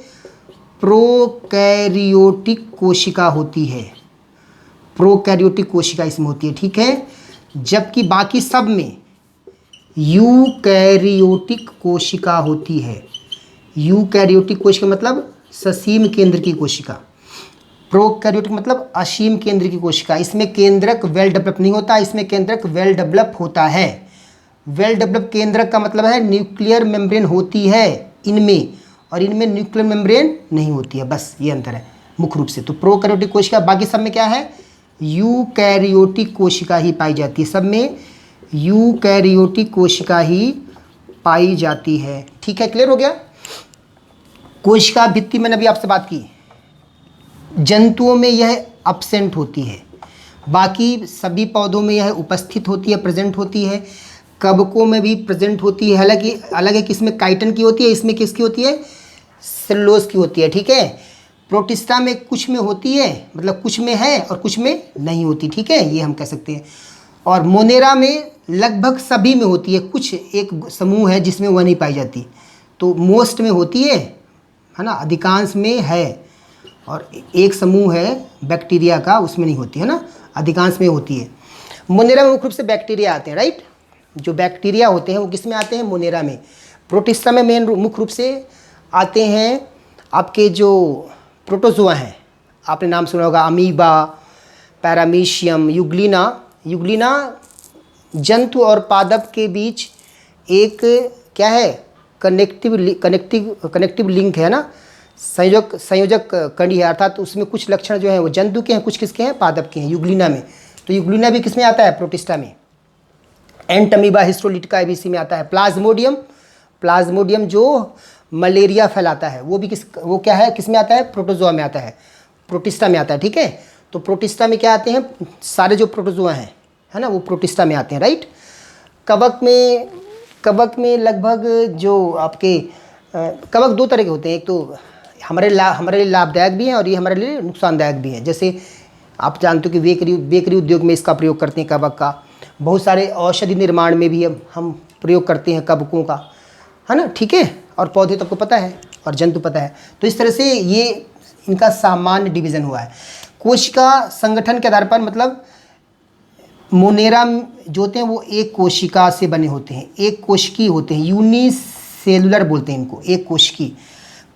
Speaker 1: प्रोकैरियोटिक कोशिका होती है, प्रोकैरियोटिक कोशिका इसमें होती है, ठीक है। जबकि बाकी सब में यूकैरियोटिक कोशिका होती है। यूकैरियोटिक कोशिका मतलब ससीम केंद्र की कोशिका, प्रोकैरियोटिक मतलब असीम केंद्र की कोशिका। इसमें केंद्रक वेल डेवलप नहीं होता, इसमें केंद्रक वेल डेवलप होता है। वेल डेवलप केंद्रक का मतलब है न्यूक्लियर मेम्ब्रेन होती है इनमें, और इनमें न्यूक्लियर मेम्ब्रेन नहीं होती है, बस ये अंतर है मुख्य रूप से। तो प्रोकैरियोटिक कोशिका, बाकी सब में क्या है, यूकैरियोटिक कोशिका ही पाई जाती है, सब में यूकैरियोटिक कोशिका ही पाई जाती है, ठीक है। क्लियर हो गया। कोशिका भित्ति मैंने अभी आपसे बात की, जंतुओं में यह एब्सेंट होती है, बाकी सभी पौधों में यह उपस्थित होती है, प्रेजेंट होती है। कवकों में भी प्रेजेंट होती है, हालांकि अलग है कि इसमें काइटिन की होती है, इसमें किसकी होती है, सेलुलोज की होती है, ठीक है। प्रोटिस्टा में कुछ में होती है, मतलब कुछ में है और कुछ में नहीं होती, ठीक है, ये हम कह सकते हैं। और मोनेरा में लगभग सभी में होती है, कुछ एक समूह है जिसमें वह नहीं पाई जाती। तो मोस्ट में होती है ना, अधिकांश में है, और एक समूह है बैक्टीरिया का, उसमें नहीं होती है ना, अधिकांश में होती है। मोनेरा में मुख्य रूप से बैक्टीरिया आते हैं, राइट। जो बैक्टीरिया होते हैं वो किस में आते हैं, मोनेरा में। प्रोटिस्टा में मेन मुख्य रूप से आते हैं आपके जो प्रोटोजोआ हैं, आपने नाम सुना होगा, अमीबा, पैरामीशियम, यूग्लिना जंतु और पादप के बीच एक क्या है, कनेक्टिव लिंक है ना, संयोजक कड़ी है, अर्थात उसमें कुछ लक्षण जो हैं वो जंतु के हैं, कुछ किसके हैं, पादप के हैं, यूग्लिना में। तो यूग्लिना भी किसमें आता है, प्रोटिस्टा में। एंटमीबा हिस्टोलिटिका एबीसी में आता है। प्लाज्मोडियम जो मलेरिया फैलाता है वो क्या है, किसमें आता है, प्रोटोजोआ में आता है, प्रोटिस्टा में आता है, ठीक है। तो प्रोटिस्टा में क्या आते हैं, सारे जो प्रोटोजोआ हैं, है ना, वो प्रोटिस्टा में आते हैं, राइट। कवक में लगभग जो आपके कवक दो तरह के होते हैं, एक तो हमारे लिए लाभदायक भी हैं और ये हमारे लिए नुकसानदायक भी हैं। जैसे आप जानते हो कि बेकरी उद्योग में इसका प्रयोग करते हैं कवक का, बहुत सारे औषधि निर्माण में भी हम प्रयोग करते हैं कवकों का, है ना, ठीक है। और पौधे तो आपको पता है और जंतु पता है। तो इस तरह से ये इनका सामान्य डिवीज़न हुआ है। कोशिका संगठन के आधार पर, मतलब मोनेरा जो होते हैं वो एक कोशिका से बने होते हैं, एक कोशिकीय होते हैं, यूनिसेलुलर बोलते हैं इनको, एक कोशिकीय।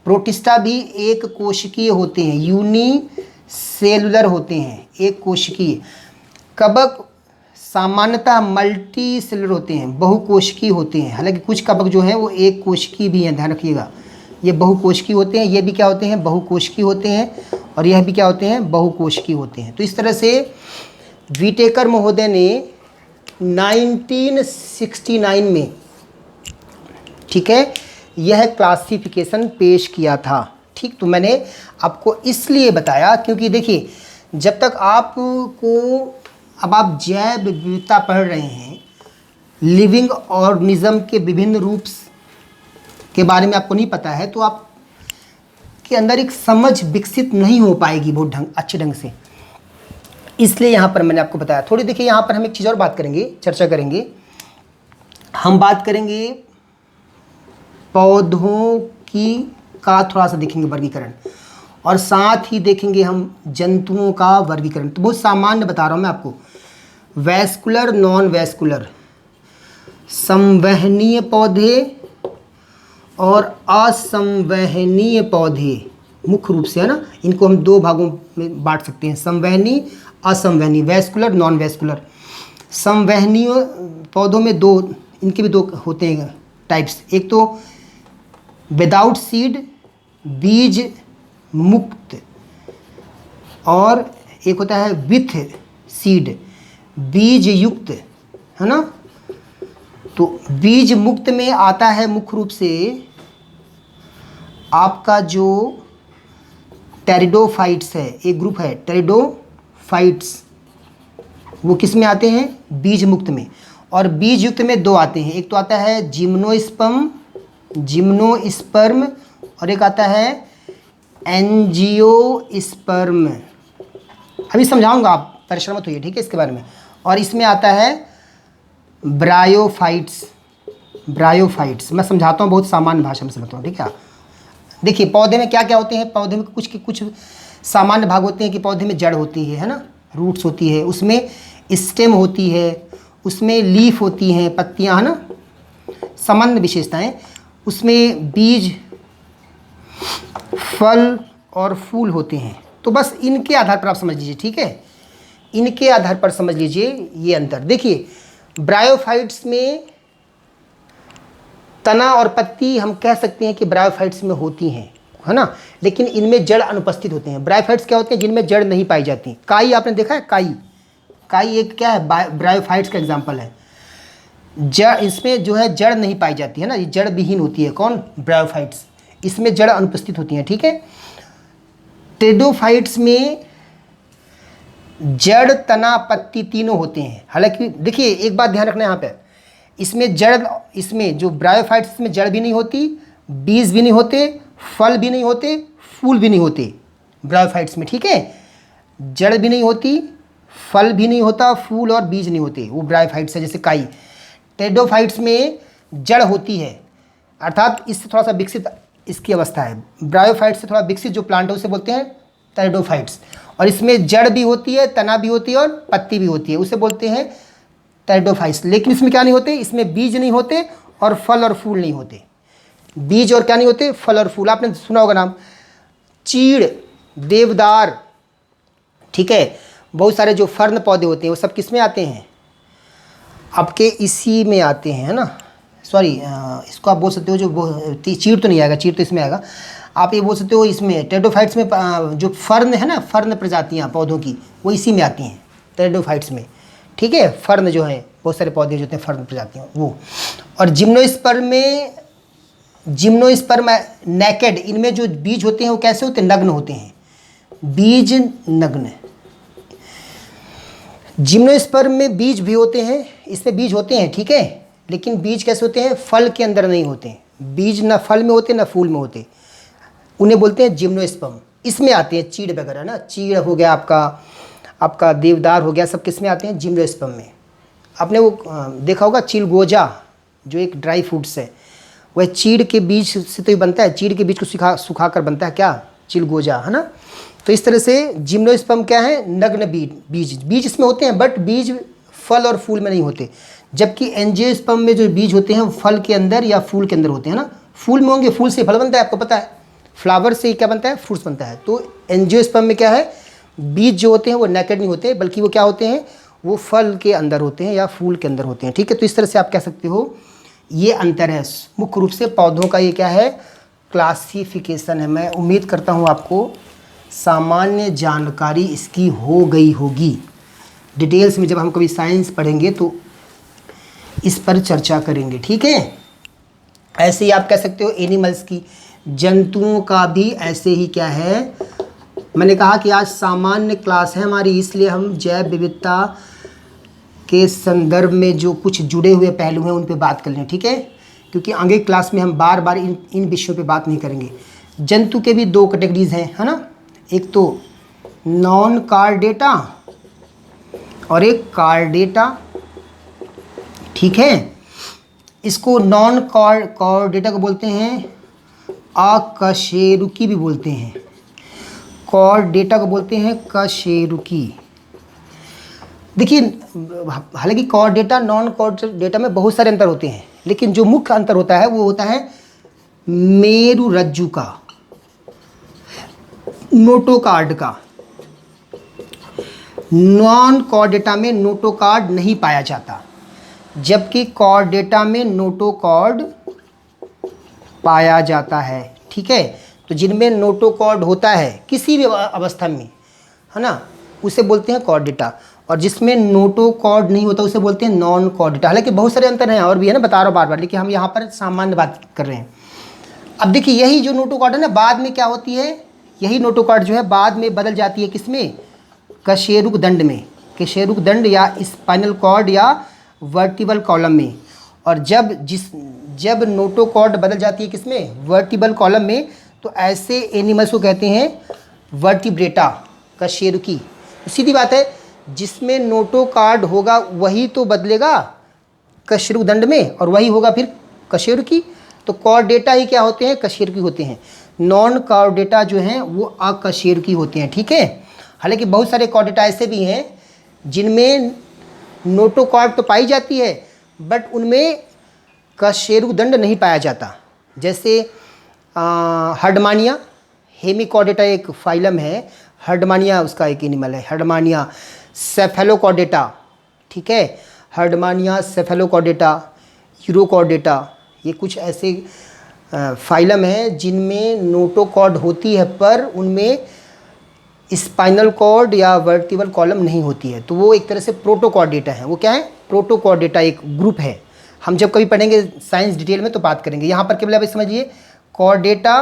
Speaker 1: प्रोटिस्टा भी एक कोशिकीय होते हैं, यूनिसेलुलर होते हैं, एक कोशिकीय। कवक सामान्यतः मल्टी सेलुलर होते हैं, बहुकोशिकीय होते हैं। हालांकि कुछ कवक जो हैं वो एक कोशिकीय भी हैं, ध्यान रखिएगा, ये बहुकोशिकीय होते हैं, ये भी क्या होते हैं, बहुकोशिकीय होते हैं, और यह भी क्या होते हैं, बहुकोशिकीय होते हैं। तो इस तरह से विटेकर महोदय ने 1969 में, ठीक है, यह क्लासिफिकेशन पेश किया था, ठीक। तो मैंने आपको इसलिए बताया क्योंकि देखिए, जब तक अब आप जैव विविधता पढ़ रहे हैं, लिविंग ऑर्गेनिज्म के विभिन्न रूप के बारे में आपको नहीं पता है, तो आप के अंदर एक समझ विकसित नहीं हो पाएगी बहुत अच्छे ढंग से। इसलिए यहाँ पर मैंने आपको बताया। थोड़ी देखिए, यहाँ पर हम एक चीज़ और बात करेंगे, चर्चा करेंगे। हम बात करेंगे पौधों का थोड़ा सा देखेंगे वर्गीकरण, और साथ ही देखेंगे हम जंतुओं का वर्गीकरण। तो बहुत सामान्य बता रहा हूँ मैं आपको, वैस्कुलर, नॉन वैस्कुलर, संवहनीय पौधे और असंवहनीय पौधे, मुख्य रूप से, है ना, इनको हम दो भागों में बांट सकते हैं, संवहनी, असंवहनी, वैस्कुलर, नॉन वैस्कुलर। संवहनीय पौधों में इनके भी दो होते हैं टाइप्स। एक तो विदाउट सीड, बीज मुक्त और एक होता है विथ सीड, बीज युक्त, है ना। तो बीज मुक्त में आता है मुख्य रूप से आपका जो टेरिडोफाइट्स है, एक ग्रुप है टेरिडोफाइट्स, वो किस में आते हैं, बीज मुक्त में। और बीज युक्त में दो आते हैं, एक तो आता है जिम्नोस्पर्म और एक आता है एंजियोस्पर्म। अभी समझाऊंगा, आप परेशान मत होइए, ठीक है, इसके बारे में। और इसमें आता है ब्रायोफाइट्स। मैं समझाता हूँ, बहुत सामान्य भाषा में समझता हूँ, ठीक है। देखिए पौधे में क्या क्या होते हैं, पौधे में कुछ सामान्य भाग होते हैं कि पौधे में जड़ होती है ना, रूट्स होती है, उसमें स्टेम होती है, उसमें लीफ होती हैं, पत्तियां, है ना, सामान्य विशेषताएं। उसमें बीज, फल और फूल होते हैं। तो बस इनके आधार पर आप समझ लीजिए, ठीक है, इनके आधार पर समझ लीजिए ये अंतर। देखिए ब्रायोफाइट्स में तना और पत्ती हम कह सकते हैं कि ब्रायोफाइट्स में होती हैं, है ना, लेकिन इनमें जड़ अनुपस्थित होते हैं। ब्रायोफाइट्स क्या होते हैं, जिनमें जड़ नहीं पाई जाती। काई आपने देखा है, काई एक क्या है, ब्रायोफाइट्स का एग्जाम्पल है। जड़, इसमें जो है जड़ नहीं पाई जाती है ना, ये जड़ विहीन होती है। कौन, ब्रायोफाइट्स, इसमें जड़ अनुपस्थित होती हैं, ठीक है। टेरिडोफाइट्स में जड़, तना, पत्ती तीनों होते हैं। हालांकि देखिए एक बात ध्यान रखना यहाँ पे, इसमें जड़, इसमें जो ब्रायोफाइट्स में जड़ भी नहीं होती, बीज भी नहीं होते, फल भी नहीं होते, फूल भी नहीं होते ब्रायोफाइट्स में, ठीक है। जड़ भी नहीं होती, फल भी नहीं होता, फूल और बीज नहीं होते, वो ब्रायोफाइट्स है, जैसे काई। टेरिडोफाइट्स में जड़ होती है, अर्थात इससे थोड़ा सा विकसित इसकी अवस्था है। ब्रायोफाइट्स से थोड़ा विकसित जो प्लांट है उसे बोलते हैं टेरिडोफाइट्स। और इसमें जड़ भी होती है, तना भी होती है और पत्ती भी होती है, उसे बोलते हैं टेरिडोफाइट्स। लेकिन इसमें क्या नहीं होते, इसमें बीज नहीं होते और फल और फूल नहीं होते। बीज और क्या नहीं होते, फल और फूल। आपने सुना होगा नाम, चीड़, देवदार, ठीक है, बहुत सारे जो फर्न पौधे होते हैं वो सब किस में आते हैं, आपके इसी में आते हैं, है ना। सॉरी, इसको आप बोल सकते हो, जो चीड़ तो नहीं आएगा, चीड़ तो इसमें आएगा। आप ये बोल सकते हो इसमें टेरिडोफाइट्स में जो फर्न है ना, फर्न प्रजातियाँ पौधों की, वो इसी में आती हैं टेरिडोफाइट्स में, ठीक है। फर्न जो है, बहुत सारे पौधे जो होते हैं फर्न प्रजातियाँ वो। और जिम्नोस्पर्म नेकेड, इनमें जो बीज होते हैं वो कैसे होते हैं, नग्न होते हैं, बीज नग्न। जिम्नोस्पर्म में बीज भी होते हैं, इसमें बीज होते हैं, ठीक है, लेकिन बीज कैसे होते हैं, फल के अंदर नहीं होते। बीज ना फल में होते ना फूल में होते, उन्हें बोलते हैं जिम्नोस्पर्म। इसमें आते हैं चीड़ वगैरह ना, चीड़ हो गया आपका देवदार हो गया, सब किस में आते हैं, जिम्नोस्पर्म में। आपने वो देखा होगा चिलगोजा, जो एक ड्राई फ्रूट्स है, वह चीड़ के बीज से तो ही बनता है, चीड़ के बीज को सुखा कर बनता है क्या, चिलगोजा, है ना। तो इस तरह से जिम्नोस्पर्म क्या है, नग्न बीज इसमें होते हैं, बट बीज फल और फूल में नहीं होते। जबकि एंजियोस्पर्म में जो बीज होते हैं वो फल के अंदर या फूल के अंदर होते हैं ना। फूल में होंगे, फूल से फल बनता है, आपको पता है, फ्लावर से क्या बनता है, फ्रूट्स बनता है। तो एंजियोस्पर्म में क्या है, बीज जो होते हैं वो नेकेड नहीं होते, बल्कि वो क्या होते हैं, वो फल के अंदर होते हैं या फूल के अंदर होते हैं, ठीक है। तो इस तरह से आप कह सकते हो ये अंतर है मुख्य रूप से पौधों का। ये क्या है, क्लासिफिकेशन है। मैं उम्मीद करता हूँ आपको सामान्य जानकारी इसकी हो गई होगी। डिटेल्स में जब हम कभी साइंस पढ़ेंगे तो इस पर चर्चा करेंगे, ठीक है। ऐसे ही आप कह सकते हो एनिमल्स की, जंतुओं का भी ऐसे ही क्या है। मैंने कहा कि आज सामान्य क्लास है हमारी, इसलिए हम जैव विविधता के संदर्भ में जो कुछ जुड़े हुए पहलू हैं उन पे बात कर लें, ठीक है, क्योंकि आगे क्लास में हम बार बार इन विषयों पे बात नहीं करेंगे। जंतु के भी दो कैटेगरीज हैं, है ना, एक तो नॉन कार्डेटा और एक कार्डेटा, ठीक है। इसको नॉन कार्डेटा को बोलते हैं अकशेरुकी भी बोलते हैं, कार्डेटा को बोलते हैं कशेरुकी। देखिए हालांकि कार्डेटा नॉन कार्डेटा में बहुत सारे अंतर होते हैं, लेकिन जो मुख्य अंतर होता है वो होता है मेरुरज्जु का, नोटोकार्ड का। नॉन कार्डेटा में नोटोकार्ड नहीं पाया जाता, जबकि कार्डेटा में नोटोकॉर्ड पाया जाता है, ठीक है। तो जिनमें नोटोकॉर्ड होता है किसी भी अवस्था में, है ना, उसे बोलते हैं कॉर्डेटा। और जिसमें नोटोकॉर्ड नहीं होता उसे बोलते हैं नॉन कॉर्डेटा। हालांकि बहुत सारे अंतर हैं और भी है ना, बता रहा हूँ बार बार, लेकिन हम यहाँ पर सामान्य बात कर रहे हैं। अब देखिए यही जो नोटोकॉर्ड है ना, बाद में क्या होती है, यही नोटोकॉर्ड जो है बाद में बदल जाती है किसमें, कशेरुक दंड में, कशेरुक दंड या स्पाइनल कॉर्ड या वर्टिबल कॉलम में। और जब नोटोकॉर्ड बदल जाती है किसमें, वर्टिबल कॉलम में, तो ऐसे एनिमल्स को कहते हैं वर्टिब्रेटा, कशेरुकी। सीधी बात है, जिसमें नोटोकॉर्ड होगा वही तो बदलेगा कशेरुक दंड में, और वही होगा फिर कशेरुकी। तो कॉर्डेटा ही क्या होते हैं, कशेरुकी होते हैं। नॉन कॉर्डेटा जो हैं वो अकशेरुकी होते हैं, ठीक है। हालांकि बहुत सारे कॉर्डेटा ऐसे भी हैं जिनमें नोटोकॉर्ड तो पाई जाती है बट उनमें कशेरुक दंड नहीं पाया जाता। जैसे हर्डमानिया, हेमिकॉर्डेटा एक फाइलम है, हर्डमानिया उसका एक एनिमल है, हर्डमानिया सेफेलोकॉर्डेटा, ठीक है, हर्डमानिया सेफेलोकॉर्डेटा, यूरोकॉर्डेटा, ये कुछ ऐसे फाइलम हैं जिनमें नोटोकॉर्ड होती है पर उनमें स्पाइनल कॉर्ड या वर्टिबल कॉलम नहीं होती है, तो वो एक तरह से प्रोटोकॉर्डेटा है। वो क्या है, प्रोटोकॉर्डेटा एक ग्रुप है। हम जब कभी पढ़ेंगे साइंस डिटेल में तो बात करेंगे। यहाँ पर केवल आप समझिए कॉर्डेटा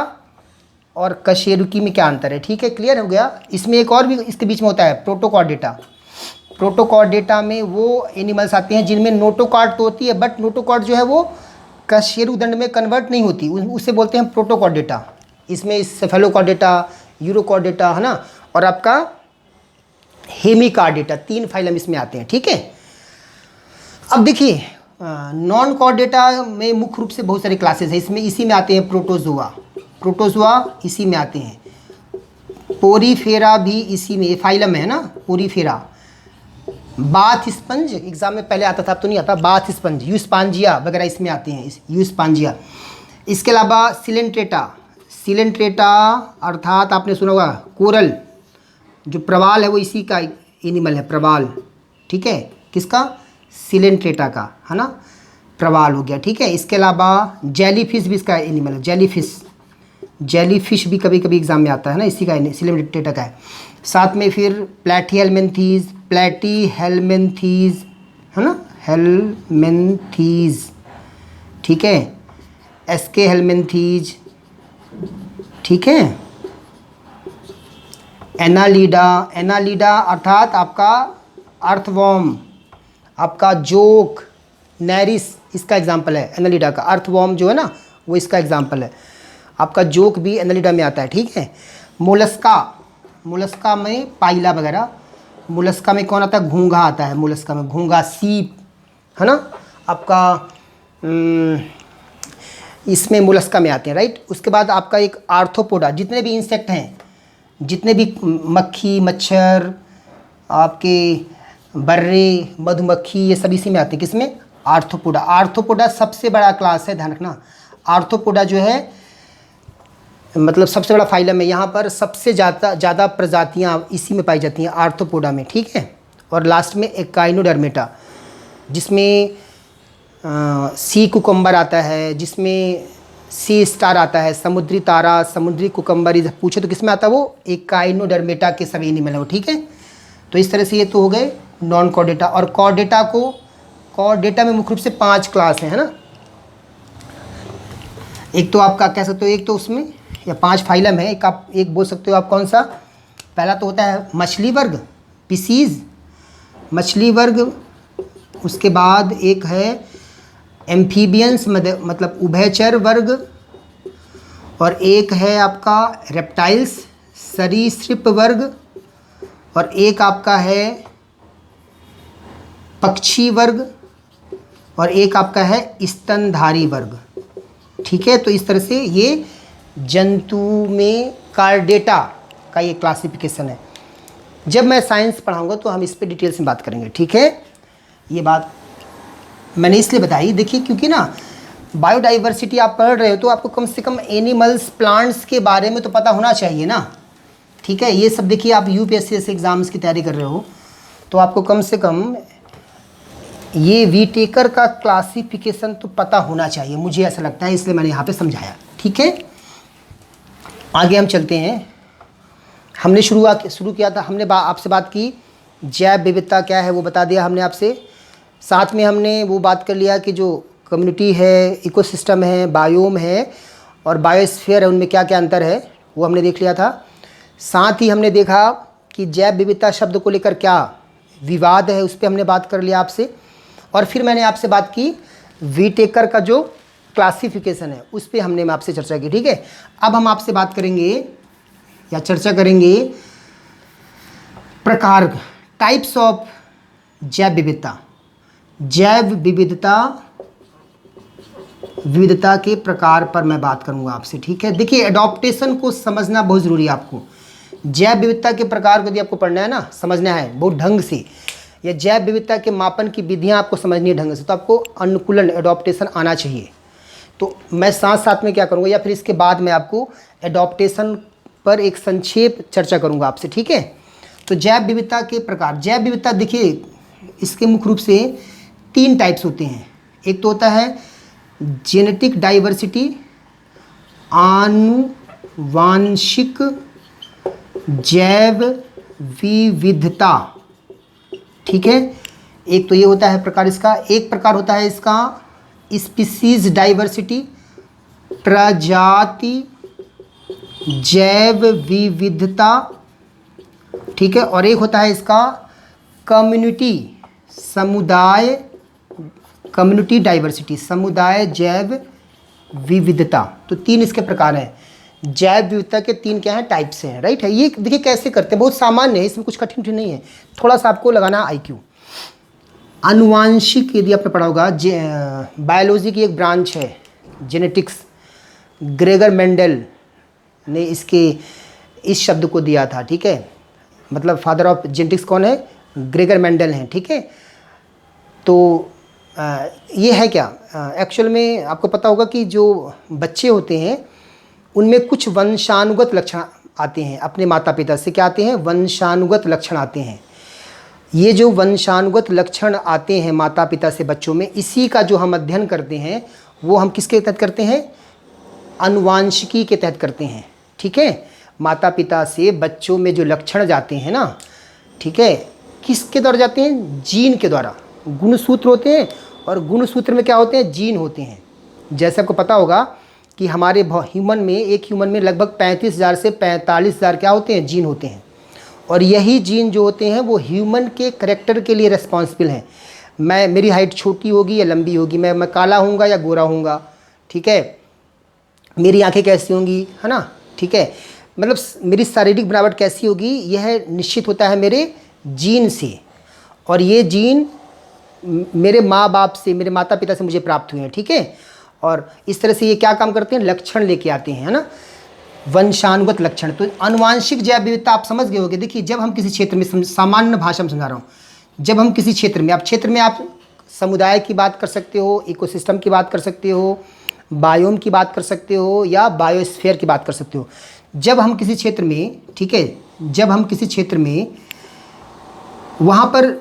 Speaker 1: और कशेरुकी में क्या अंतर है, ठीक है, क्लियर हो गया। इसमें एक और भी इसके बीच में होता है प्रोटोकॉर्डेटा। प्रोटोकॉर्डेटा में वो एनिमल्स आते हैं जिनमें नोटोकॉर्ड तो होती है बट नोटोकॉर्ड जो है वो कशेरुक दंड में कन्वर्ट नहीं होती, उसे बोलते हैं प्रोटोकॉर्डेटा। इसमें सेफेलोकॉर्डेटा, यूरोकॉर्डेटा, है ना, और आपका हेमिकॉर्डेटा, 3 फाइलम इसमें आते हैं, ठीक है। अब देखिए नॉन कॉर्डेटा में मुख्य रूप से बहुत सारे क्लासेस हैं। इसमें इसी में आते हैं प्रोटोजोआ, प्रोटोजोआ इसी में आते हैं, पोरीफेरा भी इसी में, ये फाइलम है ना पोरीफेरा। बाथ स्पंज एग्जाम में पहले आता था, अब तो नहीं आता, बाथ स्पंज, यूस्पांजिया वगैरह इसमें आते हैं, यूस्पांजिया। इसके अलावा सिलेंट्रेटा, सिलेंट्रेटा अर्थात आपने सुना होगा कोरल, जो प्रवाल है वो इसी का एनिमल है, प्रवाल, ठीक है, किसका, सिलेंट्रेटा का, है ना, प्रवाल हो गया, ठीक है। इसके अलावा जेलीफिश भी इसका एनिमल है, जेलीफिश, जेलीफिश भी कभी कभी एग्जाम में आता है ना, इसी का सिलेंट्रेटा का है। साथ में फिर प्लैटीहेल्मिन्थीज, प्लैटीहेल्मिन्थीज, है ना, हेल्मिन्थीज, ठीक है, एस्के हेल्मिन्थीज, ठीक है। एनालीडा, एनालीडा अर्थात आपका अर्थवॉर्म, आपका जोक, नैरिस इसका एग्जाम्पल है एनालीडा का। अर्थवॉर्म जो है ना वो इसका एग्जाम्पल है। आपका जोक भी एनालीडा में आता है, ठीक है। मोलस्का, मोलस्का में पाइला वगैरह, मोलस्का में कौन आता है, घोंघा आता है, मोलस्का में घोंघा, सीप, है ना, आपका इसमें मोलस्का में आते हैं, राइट। उसके बाद आपका एक आर्थ्रोपोडा, जितने भी इंसेक्ट हैं, जितने भी मक्खी, मच्छर, आपके बर्रे, मधुमक्खी, ये सब इसी में आते हैं, किसमें, आर्थ्रोपोडा। आर्थ्रोपोडा सबसे बड़ा क्लास है, ध्यान रखना। आर्थ्रोपोडा जो है मतलब सबसे बड़ा फाइलम है, यहाँ पर सबसे ज़्यादा प्रजातियाँ इसी में पाई जाती हैं, आर्थ्रोपोडा में, ठीक है। और लास्ट में एकाइनोडर्मेटा, जिसमें सी कुकम्बर आता है, जिसमें सी स्टार आता है, समुद्री तारा, समुद्री कुकम्बर, इधर पूछे तो किस में आता है, वो एकाइनोडर्मेटा के सभी एनिमल है वो, ठीक है। तो इस तरह से ये तो हो गए नॉन कॉर्डेटा। और कॉर्डेटा को, कॉर्डेटा में मुख्य रूप से 5 क्लास हैं, है ना। एक तो आपका कह सकते हो, एक तो उसमें या 5 फाइलम है, एक आप एक बोल सकते हो आप कौन सा, पहला तो होता है मछली वर्ग, पिसीज, मछली वर्ग। उसके बाद एक है एम्फीबियंस मतलब उभयचर वर्ग, और एक है आपका रेप्टाइल्स, सरीसृप वर्ग, और एक आपका है पक्षी वर्ग, और एक आपका है स्तनधारी वर्ग, ठीक है। तो इस तरह से ये जंतु में कॉर्डेटा का ये क्लासिफिकेशन है। जब मैं साइंस पढ़ाऊंगा तो हम इस पे डिटेल से बात करेंगे, ठीक है। ये बात मैंने इसलिए बताई, देखिए क्योंकि ना बायोडाइवर्सिटी आप पढ़ रहे हो तो आपको कम से कम एनिमल्स, प्लांट्स के बारे में तो पता होना चाहिए ना, ठीक है। ये सब देखिए आप यूपीएससी एग्ज़ाम्स की तैयारी कर रहे हो तो आपको कम से कम ये वीटेकर का क्लासिफिकेशन तो पता होना चाहिए, मुझे ऐसा लगता है, इसलिए मैंने यहाँ पे समझाया, ठीक है। आगे हम चलते हैं। हमने शुरू किया था, हमने आपसे बात की जैव विविधता क्या है वो बता दिया हमने आपसे। साथ में हमने वो बात कर लिया कि जो कम्युनिटी है, इकोसिस्टम है, बायोम है और बायोस्फीयर है, उनमें क्या क्या अंतर है वो हमने देख लिया था। साथ ही हमने देखा कि जैव विविधता शब्द को लेकर क्या विवाद है, उस पर हमने बात कर लिया आपसे। और फिर मैंने आपसे बात की वीटेकर का जो क्लासिफिकेशन है उस पर हमने आपसे चर्चा की, ठीक है। अब हम आपसे बात करेंगे या चर्चा करेंगे प्रकार, टाइप्स ऑफ जैव विविधता। जैव विविधता के प्रकार पर मैं बात करूंगा आपसे, ठीक है। देखिए एडॉप्टेशन को समझना बहुत ज़रूरी है आपको। जैव विविधता के प्रकार को यदि आपको पढ़ना है ना, समझना है बहुत ढंग से, या जैव विविधता के मापन की विधियां आपको समझनी है ढंग से, तो आपको अनुकूलन एडॉप्टेशन आना चाहिए। तो मैं साथ साथ में क्या करूंगा या फिर इसके बाद मैं आपको एडॉप्टेशन पर एक संक्षेप चर्चा करूंगा आपसे, ठीक है। तो जैव विविधता के प्रकार, जैव विविधता देखिए इसके मुख्य रूप से 3 टाइप्स होते हैं। एक तो होता है जेनेटिक डाइवर्सिटी, आनुवांशिक जैव विविधता, ठीक है। एक तो ये होता है प्रकार इसका। एक प्रकार होता है इसका स्पीसीज डाइवर्सिटी, प्रजाति जैव विविधता, ठीक है। और एक होता है इसका कम्युनिटी, समुदाय, कम्युनिटी डाइवर्सिटी, समुदाय जैव विविधता। तो 3 इसके प्रकार हैं। जैव विविधता के 3 क्या हैं, टाइप्स हैं, राइट है। ये देखिए कैसे करते हैं, बहुत सामान्य है, इसमें कुछ कठिन नहीं है, थोड़ा सा आपको लगाना IQ। आनुवांशिक यदि आपने पढ़ा होगा, बायोलॉजी की एक ब्रांच है जेनेटिक्स, ग्रेगर मेंडल ने इस शब्द को दिया था, ठीक है। मतलब फादर ऑफ जेनेटिक्स कौन है, ग्रेगर मेंडल हैं, ठीक है। तो ये है क्या, एक्चुअल में आपको पता होगा कि जो बच्चे होते हैं उनमें कुछ वंशानुगत लक्षण आते हैं अपने माता पिता से। क्या आते हैं, वंशानुगत लक्षण आते हैं। ये जो वंशानुगत लक्षण आते हैं माता पिता से बच्चों में, इसी का जो हम अध्ययन करते हैं वो हम किसके तहत करते हैं, आनुवांशिकी के तहत करते हैं, ठीक है। माता पिता से बच्चों में जो लक्षण जाते हैं ना, ठीक है, किसके द्वारा जाते हैं, जीन के द्वारा। गुणसूत्र होते हैं और गुणसूत्र में क्या होते हैं, जीन होते हैं। जैसे आपको पता होगा कि हमारे एक ह्यूमन में लगभग 35,000 से 45,000 क्या होते हैं, जीन होते हैं। और यही जीन जो होते हैं वो ह्यूमन के करैक्टर के लिए रिस्पॉन्सिबल हैं। मेरी हाइट छोटी होगी या लंबी होगी, मैं काला हूँगा या गोरा हूँगा, ठीक है, मेरी आंखें कैसी होंगी, है ना, ठीक है, मतलब मेरी शारीरिक बनावट कैसी होगी, यह निश्चित होता है मेरे जीन से। और ये जीन मेरे माँ बाप से, मेरे माता पिता से मुझे प्राप्त हुए हैं, ठीक है। और इस तरह से ये क्या काम करते हैं, लक्षण लेके आते हैं, है ना, वंशानुगत लक्षण। तो आनुवांशिक जैव विविधता आप समझ गए होंगे। देखिए जब हम किसी क्षेत्र में, सामान्य भाषा में समझा रहा हूँ, जब हम किसी क्षेत्र में आप समुदाय की बात कर सकते हो, इकोसिस्टम की बात कर सकते हो, बायोम की बात कर सकते हो या बायोस्फीयर की बात कर सकते हो। जब हम किसी क्षेत्र में, ठीक है, जब हम किसी क्षेत्र में वहाँ पर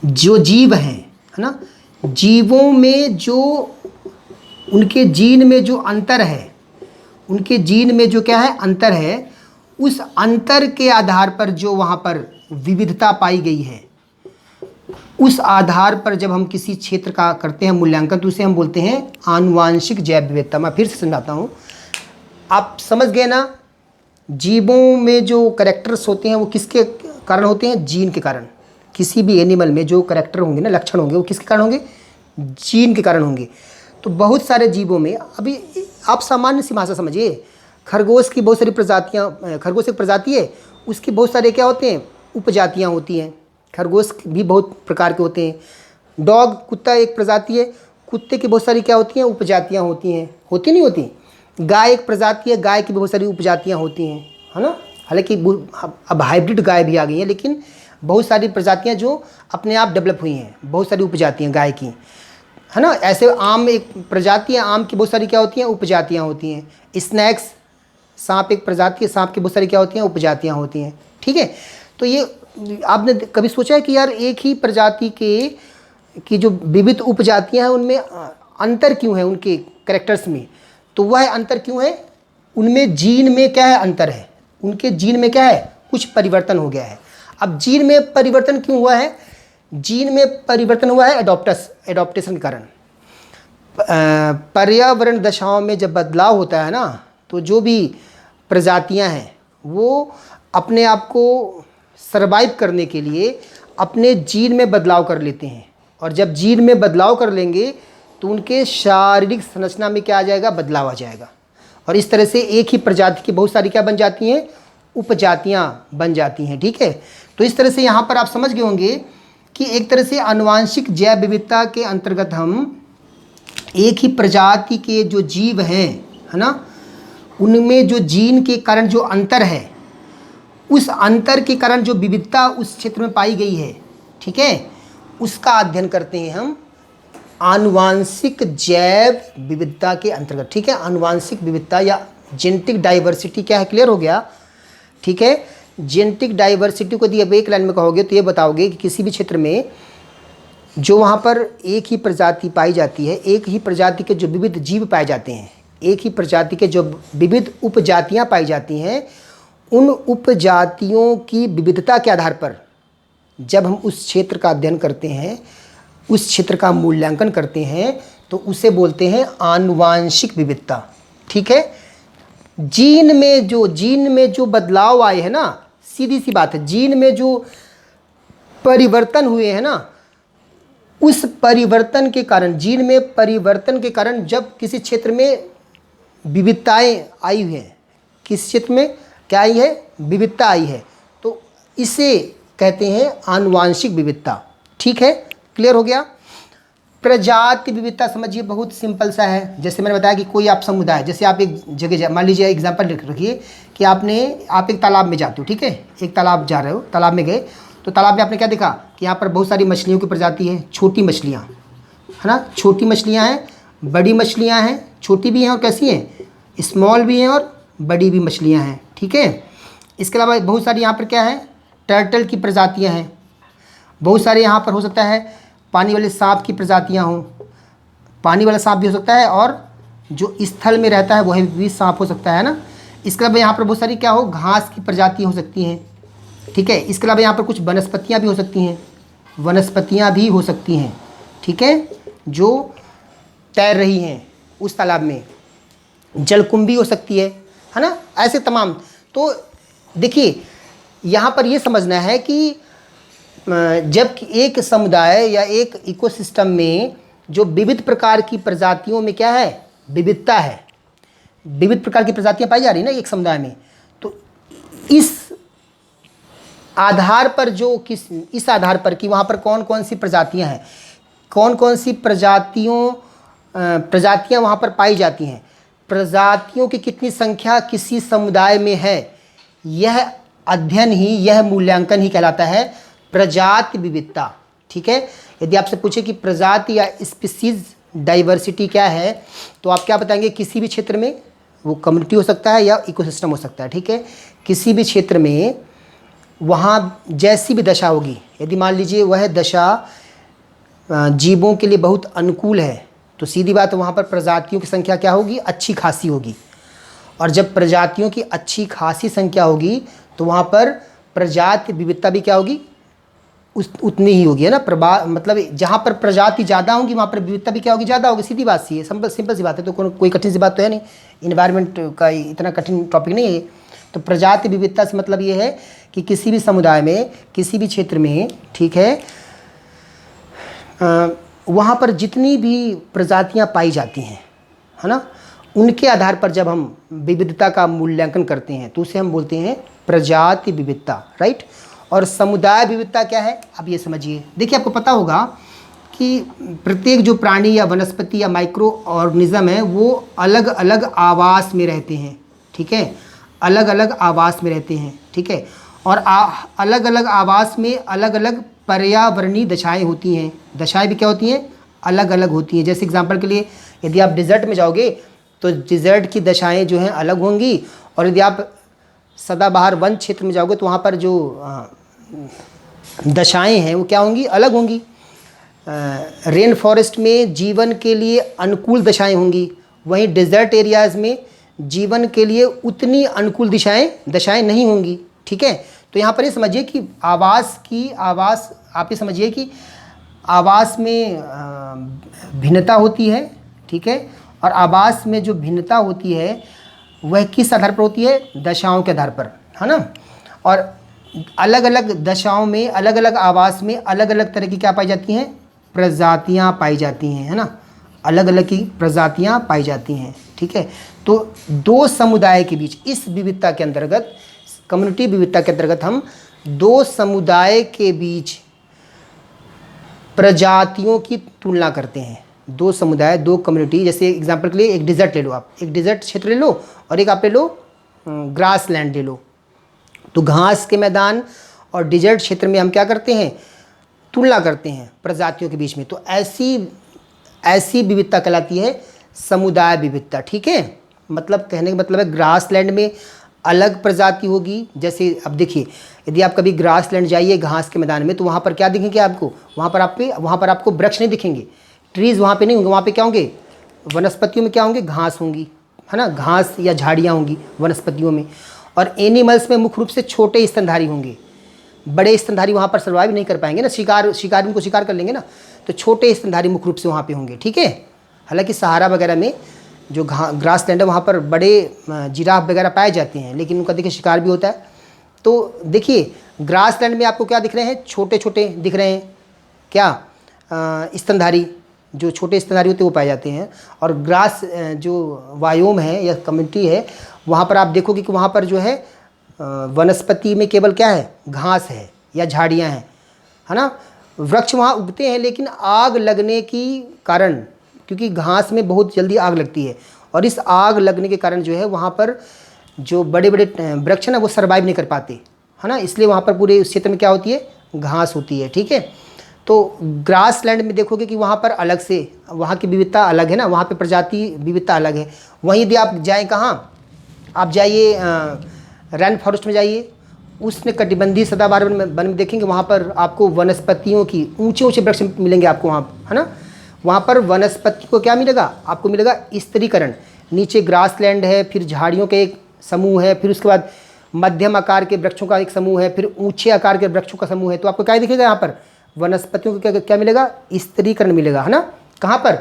Speaker 1: जो जीव हैं, है ना, जीवों में जो उनके जीन में जो अंतर है, उनके जीन में जो क्या है, अंतर है, उस अंतर के आधार पर जो वहाँ पर विविधता पाई गई है, उस आधार पर जब हम किसी क्षेत्र का करते हैं मूल्यांकन, तो उसे हम बोलते हैं आनुवांशिक जैव विविधता। मैं फिर से समझाता हूँ, आप समझ गए ना। जीवों में जो कैरेक्टर्स होते हैं वो किसके कारण होते हैं, जीन के कारण। किसी भी एनिमल में जो कैरेक्टर होंगे ना, लक्षण होंगे, वो किसके कारण होंगे, जीन के कारण होंगे। तो बहुत सारे जीवों में, अभी आप सामान्य सी भाषा समझिए, खरगोश की बहुत सारी प्रजातियाँ, खरगोश एक प्रजाति है, उसकी बहुत सारे क्या होते हैं, उपजातियाँ होती हैं। खरगोश भी बहुत प्रकार के होते हैं। डॉग, कुत्ता एक प्रजाति है, कुत्ते की बहुत सारी क्या होती हैं, उपजातियाँ होती हैं, होती नहीं होती। गाय एक प्रजाति है, गाय की बहुत सारी उपजातियाँ होती हैं, है ना। हालांकि अब हाइब्रिड गाय भी आ गई हैं, लेकिन बहुत सारी प्रजातियाँ जो अपने आप डेवलप हुई हैं, बहुत सारी उपजातियाँ गाय की, है ना। ऐसे आम एक प्रजाति है, आम की बहुत सारी क्या होती हैं, उपजातियाँ होती हैं। स्नैक्स, सांप एक प्रजाति है, सांप की बहुत सारी क्या होती हैं, उपजातियाँ होती हैं, ठीक है। तो ये आपने कभी सोचा है कि यार एक ही प्रजाति की जो विविध उपजातियाँ हैं उनमें अंतर क्यों है, उनके कैरेक्टर्स में, तो वह अंतर क्यों है, उनमें जीन में क्या है, अंतर है। उनके जीन में क्या है, कुछ परिवर्तन हो गया है। अब जीन में परिवर्तन क्यों हुआ है? जीन में परिवर्तन हुआ है एडॉप्टेशन के कारण। पर्यावरण दशाओं में जब बदलाव होता है ना, तो जो भी प्रजातियां हैं वो अपने आप को सरवाइव करने के लिए अपने जीन में बदलाव कर लेते हैं, और जब जीन में बदलाव कर लेंगे तो उनके शारीरिक संरचना में क्या आ जाएगा, बदलाव आ जाएगा, और इस तरह से एक ही प्रजाति की बहुत सारी क्या बन जाती हैं, उपजातियाँ बन जाती हैं। ठीक है, तो इस तरह से यहाँ पर आप समझ गए होंगे कि एक तरह से आनुवांशिक जैव विविधता के अंतर्गत हम एक ही प्रजाति के जो जीव हैं, है ना, उनमें जो जीन के कारण जो अंतर है, उस अंतर के कारण जो विविधता उस क्षेत्र में पाई गई है, ठीक है, उसका अध्ययन करते हैं हम आनुवांशिक जैव विविधता के अंतर्गत। ठीक है, आनुवांशिक विविधता या जेनेटिक डाइवर्सिटी क्या है, क्लियर हो गया? ठीक है, जेनेटिक डाइवर्सिटी को यदि अब एक लाइन में कहोगे तो ये बताओगे कि किसी भी क्षेत्र में जो वहाँ पर एक ही प्रजाति पाई जाती है, एक ही प्रजाति के जो विविध जीव पाए जाते हैं, एक ही प्रजाति के जो विविध उपजातियाँ पाई जाती हैं, उन उपजातियों की विविधता के आधार पर जब हम उस क्षेत्र का अध्ययन करते हैं, उस क्षेत्र का मूल्यांकन करते हैं, तो उसे बोलते हैं आनुवांशिक विविधता। ठीक है, जीन में जो बदलाव आए हैं ना, सीधी सी बात है, जीन में जो परिवर्तन हुए हैं ना, उस परिवर्तन के कारण, जीन में परिवर्तन के कारण जब किसी क्षेत्र में विविधताएं आई हुई हैं, किस क्षेत्र में क्या आई है, विविधता आई है, तो इसे कहते हैं आनुवांशिक विविधता। ठीक है, क्लियर हो गया? प्रजाति विविधता समझिए बहुत सिंपल सा है। जैसे मैंने बताया कि कोई आप समुदाय, जैसे आप एक जगह मान लीजिए एग्जांपल रखिए कि आप एक तालाब में जाते हो, ठीक है, एक तालाब जा रहे हो, तालाब में गए तो तालाब में आपने क्या देखा कि यहाँ पर बहुत सारी मछलियों की प्रजाति है, छोटी मछलियाँ, है ना, छोटी मछलियाँ हैं, बड़ी मछलियाँ हैं, छोटी भी हैं और कैसी हैं, स्मॉल भी हैं और बड़ी भी मछलियाँ हैं। ठीक है, इसके अलावा बहुत सारी यहाँ पर क्या है, टर्टल की प्रजातियाँ हैं, बहुत सारे यहाँ पर हो सकता है पानी वाले सांप की प्रजातियाँ हों, पानी वाला सांप भी हो सकता है और जो स्थल में रहता है वह भी सांप हो सकता है ना। इसके अलावा यहाँ पर बहुत सारी क्या हो, घास की प्रजाति हो सकती हैं। ठीक है, इसके अलावा यहाँ पर कुछ वनस्पतियाँ भी हो सकती हैं, वनस्पतियाँ भी हो सकती हैं, ठीक है, जो तैर रही हैं उस तालाब में, जलकुंभी हो सकती है ना, ऐसे तमाम। तो देखिए यहाँ पर ये समझना है कि जब एक समुदाय या एक इकोसिस्टम में जो विविध प्रकार की प्रजातियों में क्या है, विविधता है, विविध प्रकार की प्रजातियां पाई जा रही है ना एक समुदाय में, तो इस आधार पर इस आधार पर कि वहाँ पर कौन कौन सी प्रजातियां हैं, कौन कौन सी प्रजातियां वहाँ पर पाई जाती हैं, प्रजातियों की कितनी संख्या किसी समुदाय में है, यह अध्ययन ही, यह मूल्यांकन ही कहलाता है प्रजाति विविधता। ठीक है, यदि आपसे पूछे कि प्रजाति या स्पीसीज डाइवर्सिटी क्या है, तो आप क्या बताएंगे, किसी भी क्षेत्र में वो कम्युनिटी हो सकता है या इकोसिस्टम हो सकता है। ठीक है, किसी भी क्षेत्र में वहाँ जैसी भी दशा होगी, यदि मान लीजिए वह दशा जीवों के लिए बहुत अनुकूल है, तो सीधी बात वहाँ पर प्रजातियों की संख्या क्या होगी, अच्छी खासी होगी, और जब प्रजातियों की अच्छी खासी संख्या होगी तो वहाँ पर प्रजाति विविधता भी क्या होगी, उतनी ही होगी, है ना। मतलब जहाँ पर प्रजाति ज़्यादा होंगी वहाँ पर विविधता भी क्या होगी, ज़्यादा होगी, सीधी बात सी है, सिंपल सी बात है। तो कोई कठिन सी बात तो है नहीं, इन्वायरमेंट का इतना कठिन टॉपिक नहीं है। तो प्रजाति विविधता से मतलब ये है कि किसी भी समुदाय में, किसी भी क्षेत्र में, ठीक है, वहाँ पर जितनी भी प्रजातियाँ पाई जाती हैं, है ना, उनके आधार पर जब हम विविधता का मूल्यांकन करते हैं तो उसे हम बोलते हैं प्रजाति विविधता, राइट। और समुदाय विविधता क्या है, अब ये समझिए। देखिए आपको पता होगा कि प्रत्येक जो प्राणी या वनस्पति या माइक्रो ऑर्गेनिज्म है वो अलग अलग आवास में रहते हैं। ठीक है, अलग अलग आवास में रहते हैं। ठीक है, और अलग अलग आवास में अलग अलग पर्यावरणीय दशाएं होती हैं। दशाएं भी क्या होती हैं, अलग अलग होती हैं। जैसे एग्जांपल के लिए यदि आप डिज़र्ट में जाओगे तो डिज़र्ट की दशाएं जो हैं अलग होंगी, और यदि आप सदाबहार वन क्षेत्र में जाओगे तो वहाँ पर जो दशाएं हैं वो क्या होंगी, अलग होंगी। रेन फॉरेस्ट में जीवन के लिए अनुकूल दशाएं होंगी, वहीं डिज़र्ट एरियाज़ में जीवन के लिए उतनी अनुकूल दशाएं नहीं होंगी। ठीक है, तो यहाँ पर ये समझिए कि आप ये समझिए कि आवास में भिन्नता होती है। ठीक है, और आवास में जो भिन्नता होती है वह किस आधार पर होती है? दशाओं के आधार पर, है ना। और अलग अलग दशाओं में, अलग अलग आवास में अलग अलग तरह की क्या पाई जाती हैं? प्रजातियां पाई जाती हैं, है ना। अलग अलग की प्रजातियां पाई जाती हैं। ठीक है, तो दो समुदाय के बीच, इस विविधता के अंतर्गत, कम्युनिटी विविधता के अंतर्गत हम दो समुदाय के बीच प्रजातियों की तुलना करते हैं। दो समुदाय, दो कम्युनिटी, जैसे एग्जांपल के लिए एक डिज़र्ट ले लो, आप एक डिज़र्ट क्षेत्र ले लो और एक आप ले लो ग्रास लैंड ले लो। तो घास के मैदान और डिज़र्ट क्षेत्र में हम क्या करते हैं? तुलना करते हैं प्रजातियों के बीच में। तो ऐसी विविधता कहलाती है समुदाय विविधता। ठीक है, मतलब कहने का मतलब है ग्रास लैंड में अलग प्रजाति होगी। जैसे अब देखिए, यदि आप कभी ग्रास लैंड जाइए घास के मैदान में, तो वहाँ पर क्या दिखेंगे आपको? वहाँ पर आपको वृक्ष नहीं दिखेंगे, ट्रीज़ वहाँ पे नहीं होंगे। वहाँ पे क्या होंगे? वनस्पतियों में क्या होंगे? घास होंगी, है ना, घास या झाड़ियाँ होंगी वनस्पतियों में। और एनिमल्स में मुख्य रूप से छोटे स्तनधारी होंगे। बड़े स्तनधारी वहाँ पर सर्वाइव नहीं कर पाएंगे ना, शिकारी उनको शिकार कर लेंगे ना। तो छोटे स्तनधारी मुख्य रूप से वहाँ पे होंगे। ठीक है, हालांकि सहारा वगैरह में जो ग्रास लैंड है वहाँ पर बड़े जिराफ वगैरह पाए जाते हैं, लेकिन उनका देखिए शिकार भी होता है। तो देखिए ग्रास लैंड में आपको क्या दिख रहे हैं? छोटे छोटे दिख रहे हैं, क्या स्तनधारी, जो छोटे स्तनधारी होते हैं वो पाए जाते हैं। और ग्रास जो वायोम है या कम्युनिटी है, वहाँ पर आप देखोगे कि वहाँ पर जो है वनस्पति में केवल क्या है? घास है या झाड़ियाँ हैं, है ना। वृक्ष वहाँ उगते हैं, लेकिन आग लगने की कारण, क्योंकि घास में बहुत जल्दी आग लगती है, और इस आग लगने के कारण जो है वहाँ पर जो बड़े बड़े वृक्ष ना वो सर्वाइव नहीं कर पाते, है ना। इसलिए वहाँ पर पूरे उस क्षेत्र में क्या होती है? घास होती है। ठीक है, तो ग्रास लैंड में देखोगे कि वहाँ पर अलग से, वहाँ की विविधता अलग है ना, वहाँ पे प्रजाति विविधता अलग है। वहीं यदि आप जाएँ कहाँ? आप जाइए रैन फॉरेस्ट में जाइए, उष्ण कटिबंधीय सदाबहार वन में देखेंगे, वहाँ पर आपको वनस्पतियों की ऊंचे ऊंचे वृक्ष मिलेंगे आपको वहाँ, है ना। वहाँ पर वनस्पति को क्या मिलेगा? आपको मिलेगा स्तरीकरण। नीचे ग्रास लैंड है, फिर झाड़ियों के एक समूह है, फिर उसके बाद मध्यम आकार के वृक्षों का एक समूह है, फिर ऊंचे आकार के वृक्षों का समूह है। तो आपको क्या दिखेगा? यहाँ पर वनस्पतियों को क्या मिलेगा? स्तरीकरण मिलेगा, है ना। कहाँ पर?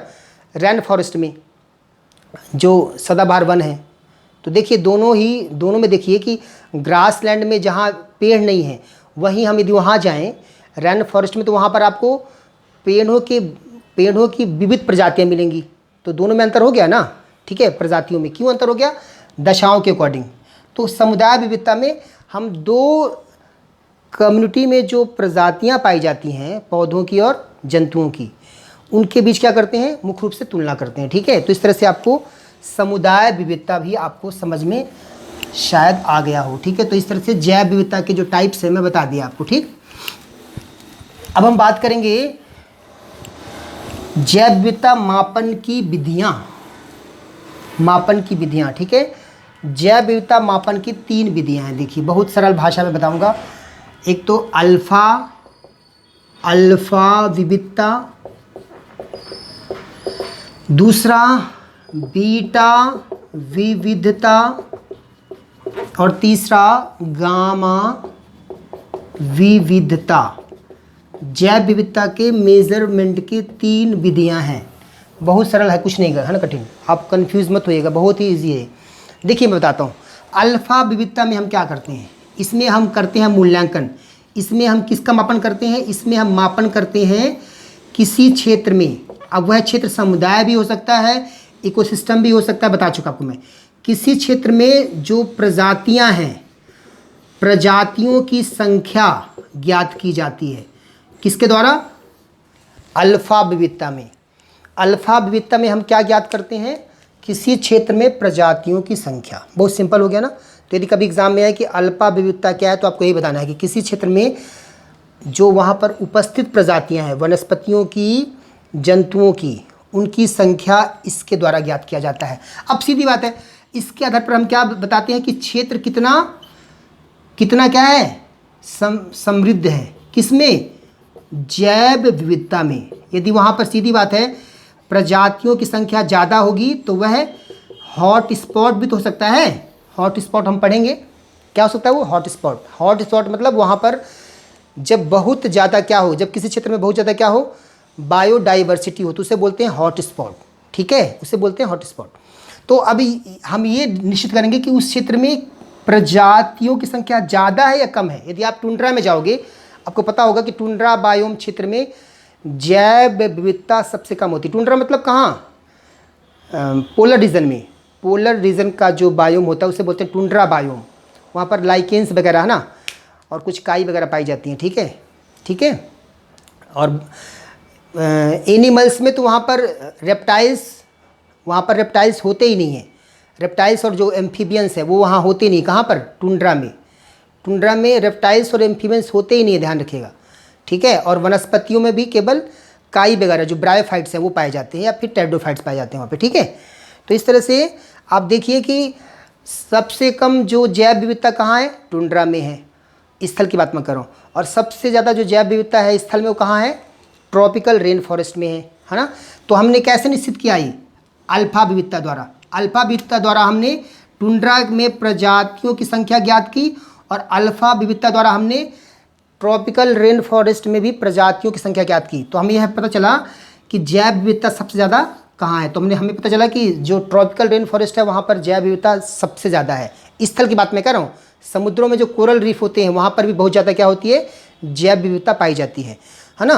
Speaker 1: रैन फॉरेस्ट में, जो सदाबहार वन है। तो देखिए दोनों में देखिए कि ग्रास लैंड में जहाँ पेड़ नहीं है, वहीं हम यदि वहाँ जाएं रैन फॉरेस्ट में, तो वहाँ पर आपको पेड़ों की विविध प्रजातियाँ मिलेंगी। तो दोनों में अंतर हो गया ना। ठीक है, प्रजातियों में क्यों अंतर हो गया? दशाओं के अकॉर्डिंग। तो समुदाय विविधता में हम दो कम्युनिटी में जो प्रजातियाँ पाई जाती हैं पौधों की और जंतुओं की, उनके बीच क्या करते हैं? मुख्य रूप से तुलना करते हैं। ठीक है, तो इस तरह से आपको समुदाय विविधता भी आपको समझ में शायद आ गया हो। ठीक है, तो इस तरह से जैव विविधता के जो टाइप्स है मैं बता दिया आपको। ठीक, अब हम बात करेंगे जैव विविधता मापन की विधियां। ठीक है, जैव विविधता मापन की 3 विधियां हैं। देखिए बहुत सरल भाषा में बताऊंगा। एक तो अल्फा विविधता, दूसरा बीटा विविधता, और तीसरा गामा विविधता। जैव विविधता के मेजरमेंट की 3 विधियां हैं। बहुत सरल है, कुछ नहीं है ना कठिन, आप कंफ्यूज मत होइएगा, बहुत ही इजी है। देखिए मैं बताता हूँ, अल्फा विविधता में हम क्या करते हैं? इसमें हम करते हैं मूल्यांकन। इसमें हम किसका मापन करते हैं? इसमें हम मापन करते हैं किसी क्षेत्र में। अब वह क्षेत्र समुदाय भी हो सकता है, इकोसिस्टम भी हो सकता है, बता चुका आपको मैं। किसी क्षेत्र में जो प्रजातियां हैं, प्रजातियों की संख्या ज्ञात की जाती है। किसके द्वारा? अल्फा विविधता में। अल्फा विविधता में हम क्या ज्ञात करते हैं? किसी क्षेत्र में प्रजातियों की संख्या। बहुत सिंपल हो गया ना। तो यदि कभी एग्जाम में आए कि अल्फा विविधता क्या है, तो आपको यही बताना है कि किसी क्षेत्र में जो वहाँ पर उपस्थित प्रजातियाँ हैं, वनस्पतियों की, जंतुओं की, उनकी संख्या इसके द्वारा ज्ञात किया जाता है। अब सीधी बात है, इसके आधार पर हम क्या बताते हैं कि क्षेत्र कितना क्या है? समृद्ध है। किसमें? जैव विविधता में। यदि वहाँ पर सीधी बात है प्रजातियों की संख्या ज़्यादा होगी तो वह हॉट स्पॉट भी तो हो सकता है। हॉट स्पॉट हम पढ़ेंगे, क्या हो सकता है वो हॉट स्पॉट। हॉट स्पॉट मतलब वहाँ पर जब बहुत ज़्यादा क्या हो, जब किसी क्षेत्र में बहुत ज़्यादा क्या हो, बायोडाइवर्सिटी हो, तो उसे बोलते हैं हॉट स्पॉट। ठीक है, उसे बोलते हैं हॉट स्पॉट। तो अभी हम ये निश्चित करेंगे कि उस क्षेत्र में प्रजातियों की संख्या ज़्यादा है या कम है। यदि आप टुंड्रा में जाओगे, आपको पता होगा कि टुंड्रा बायोम क्षेत्र में जैव विविधता सबसे कम होती है। टुंड्रा मतलब कहाँ, पोलर रीजन में। पोलर रीजन का जो बायोम होता है उसे बोलते हैं टुंड्रा बायोम। वहाँ पर लाइकेंस वगैरह है ना, और कुछ काई वगैरह पाई जाती हैं। ठीक है, ठीक है। और एनिमल्स में तो वहाँ पर रेप्टाइल्स होते ही नहीं हैं। रेप्टाइल्स और जो एम्फीबियंस है वो वहाँ होते नहीं। कहाँ पर, टुंड्रा में। टुंड्रा में रेप्टाइल्स और एम्फीबियंस होते ही नहीं है, ध्यान रखिएगा। ठीक है, और वनस्पतियों में भी केवल काई वगैरह जो ब्रायोफाइट्स हैं वो पाए जाते हैं, या फिर टेरिडोफाइट्स पाए जाते हैं वहाँ पे। ठीक है, तो इस तरह से आप देखिए कि सबसे कम जो जैव विविधता कहाँ है, टुंड्रा में है। स्थल की बात मैं कर रहा हूँ। और सबसे ज़्यादा जो जैव विविधता है स्थल में वो कहाँ है, ट्रॉपिकल रेन फॉरेस्ट में है ना। तो हमने कैसे निश्चित किया ये, अल्फा विविधता द्वारा। अल्फा विविधता द्वारा हमने टुंड्रा में प्रजातियों की संख्या ज्ञात की, और अल्फा विविधता द्वारा हमने ट्रॉपिकल रेन फॉरेस्ट में भी प्रजातियों की संख्या ज्ञात की। तो हमें यह पता चला कि जैव विविधता सबसे ज़्यादा कहाँ है। तो हमें पता चला कि जो ट्रॉपिकल रेन फॉरेस्ट है वहाँ पर जैव विविधता सबसे ज़्यादा है। स्थल की बात मैं कर रहा हूँ। समुद्रों में जो कोरल रीफ होते हैं वहाँ पर भी बहुत ज़्यादा क्या होती है, जैव विविधता पाई जाती है ना।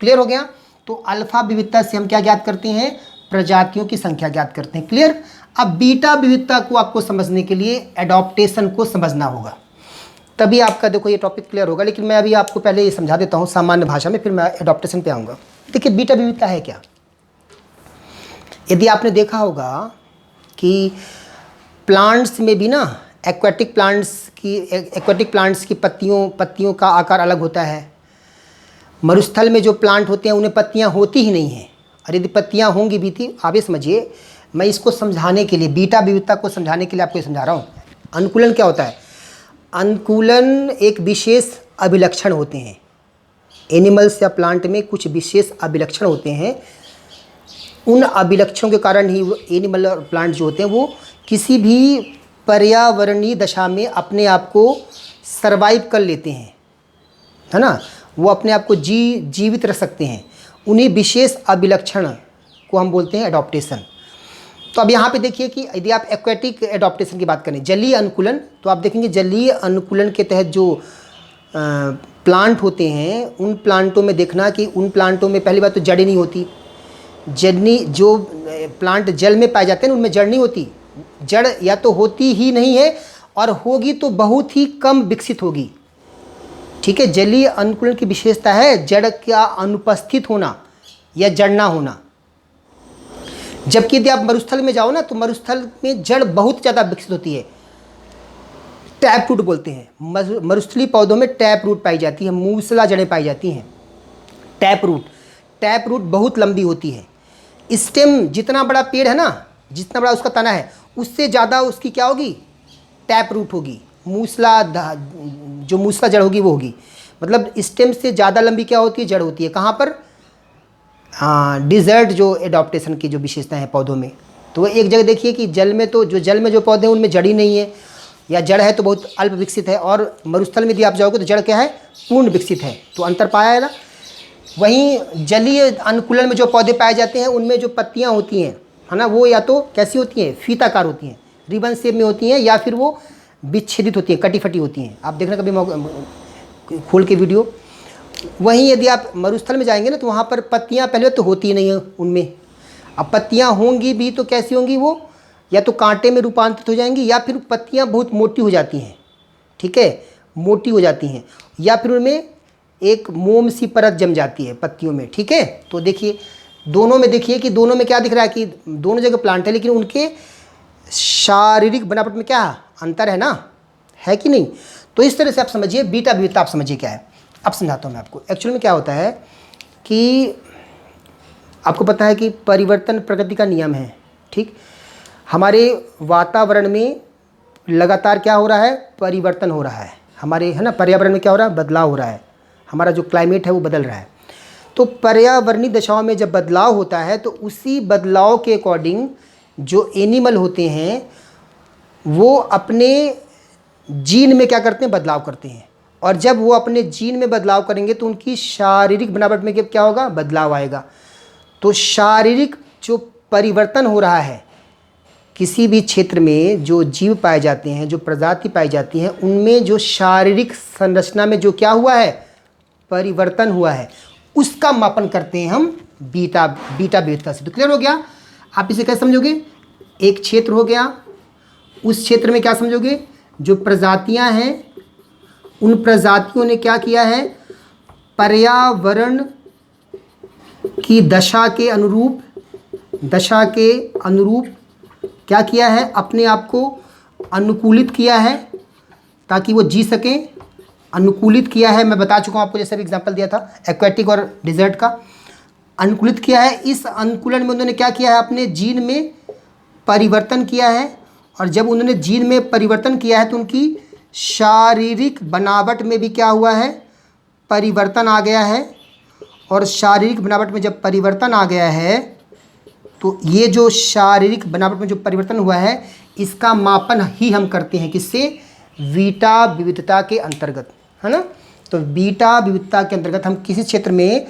Speaker 1: क्लियर हो गया। तो अल्फा विविधता से हम क्या ज्ञात करते हैं, प्रजातियों की संख्या ज्ञात करते हैं। क्लियर। अब बीटा विविधता को आपको समझने के लिए एडॉप्टेशन को समझना होगा, तभी आपका देखो ये टॉपिक क्लियर होगा। लेकिन मैं अभी आपको पहले ये समझा देता हूँ सामान्य भाषा में, फिर मैं एडॉप्टेशन पे आऊँगा। देखिए बीटा विविधता है क्या। यदि आपने देखा होगा कि प्लांट्स में भी ना एक्वाटिक प्लांट्स की पत्तियों का आकार अलग होता है। मरुस्थल में जो प्लांट होते हैं उन्हें पत्तियां होती ही नहीं हैं, और यदि पत्तियां होंगी भी थी, आप ये समझिए, मैं इसको समझाने के लिए, बीटा विविधता को समझाने के लिए आपको समझा रहा हूँ। अनुकूलन क्या होता है, अनुकूलन एक विशेष अभिलक्षण होते हैं। एनिमल्स या प्लांट में कुछ विशेष अभिलक्षण होते हैं। उन अभिलक्षणों के कारण ही एनिमल और प्लांट जो होते हैं वो किसी भी पर्यावरणीय दशा में अपने आप को सरवाइव कर लेते हैं, है ना। वो अपने आप को जीवित रख सकते हैं। उन्हीं विशेष अभिलक्षण को हम बोलते हैं एडॉप्टेशन। तो अब यहाँ पे देखिए कि यदि आप एक्वेटिक एडॉप्टेशन की बात करें, जलीय अनुकूलन, तो आप देखेंगे जलीय अनुकूलन के तहत जो प्लांट होते हैं, उन प्लांटों में देखना कि उन प्लांटों में पहली बात तो जड़ नहीं होती। जो प्लांट जल में पाए जाते हैं उनमें जड़ नहीं होती। जड़ या तो होती ही नहीं है, और होगी तो बहुत ही कम विकसित होगी। ठीक है, जलीय अनुकूलन की विशेषता है जड़ का अनुपस्थित होना या जड़ ना होना। जबकि यदि आप मरुस्थल में जाओ ना, तो मरुस्थल में जड़ बहुत ज़्यादा विकसित होती है। टैप रूट बोलते हैं। मरुस्थलीय पौधों में टैप रूट पाई जाती है, मूसला जड़ें पाई जाती हैं। टैप रूट बहुत लंबी होती है। स्टेम, जितना बड़ा पेड़ है ना, जितना बड़ा उसका तना है, उससे ज़्यादा उसकी क्या होगी, टैप रूट होगी। जो मूसला जड़ होगी वो होगी, मतलब स्टेम से ज़्यादा लंबी क्या होती है, जड़ होती है। कहाँ पर, डिज़र्ट जो एडॉप्टेशन की जो विशेषता है पौधों में, तो वो एक जगह देखिए कि जल में जो पौधे हैं उनमें जड़ ही नहीं है, या जड़ है तो बहुत अल्प विकसित है, और मरुस्थल में यदि आप जाओगे तो जड़ क्या है, पूर्ण विकसित है। तो अंतर पाया है ना। वहीं जलीय अनुकूलन में जो पौधे पाए जाते हैं उनमें जो पत्तियां होती हैं, है ना, वो या तो कैसी होती हैं, फीताकार होती हैं, रिबन शेप में होती हैं, या फिर वो विच्छेदित होती हैं, कटी फटी होती हैं। आप देखना कभी खोल के वीडियो। वहीं यदि आप मरुस्थल में जाएंगे ना, तो वहाँ पर पत्तियाँ पहले तो होती नहीं हैं उनमें। अब पत्तियाँ होंगी भी तो कैसी होंगी, वो या तो कांटे में रूपांतरित हो जाएंगी, या फिर पत्तियाँ बहुत मोटी हो जाती हैं। ठीक है, मोटी हो जाती हैं, या फिर उनमें एक मोम सी परत जम जाती है पत्तियों में। ठीक है, तो देखिए दोनों में, देखिए कि दोनों में क्या दिख रहा है कि दोनों जगह प्लांट है, लेकिन उनके शारीरिक बनावट में क्या अंतर है ना, है कि नहीं। तो इस तरह से आप समझिए बीटा विविधता, आप समझिए क्या है। अब समझाता हूँ मैं आपको। एक्चुअल में क्या होता है कि आपको पता है कि परिवर्तन प्रकृति का नियम है। ठीक, हमारे वातावरण में लगातार क्या हो रहा है, परिवर्तन हो रहा है। हमारे, है ना, पर्यावरण में क्या हो रहा है, बदलाव हो रहा है। हमारा जो क्लाइमेट है वो बदल रहा है। तो पर्यावरणीय दशाओं में जब बदलाव होता है तो उसी बदलाव के अकॉर्डिंग जो एनिमल होते हैं वो अपने जीन में क्या करते हैं, बदलाव करते हैं। और जब वो अपने जीन में बदलाव करेंगे तो उनकी शारीरिक बनावट में क्या होगा, बदलाव आएगा। तो शारीरिक जो परिवर्तन हो रहा है किसी भी क्षेत्र में, जो जीव पाए जाते हैं, जो प्रजाति पाई जाती हैं, उनमें जो शारीरिक संरचना में जो क्या हुआ है, परिवर्तन हुआ है, उसका मापन करते हैं हम बीटा विविधता से। तो क्लियर हो गया? आप इसे कैसे समझोगे? एक क्षेत्र हो गया, उस क्षेत्र में क्या समझोगे, जो प्रजातियां हैं उन प्रजातियों ने क्या किया है, पर्यावरण की दशा के अनुरूप क्या किया है, अपने आप को अनुकूलित किया है ताकि वो जी सकें। अनुकूलित किया है, मैं बता चुका हूँ आपको, जैसे भी एग्जांपल दिया था एक्वेटिक और डिजर्ट का। अनुकूलित किया है, इस अनुकूलन में उन्होंने क्या किया है, अपने जीन में परिवर्तन किया है। और जब उन्होंने जीन में परिवर्तन किया है तो उनकी शारीरिक बनावट में भी क्या हुआ है, परिवर्तन आ गया है। और शारीरिक बनावट में जब परिवर्तन आ गया है तो ये जो शारीरिक बनावट में जो परिवर्तन हुआ है इसका मापन ही हम करते हैं किससे, बीटा विविधता के अंतर्गत, है ना। तो बीटा विविधता के अंतर्गत हम किसी क्षेत्र में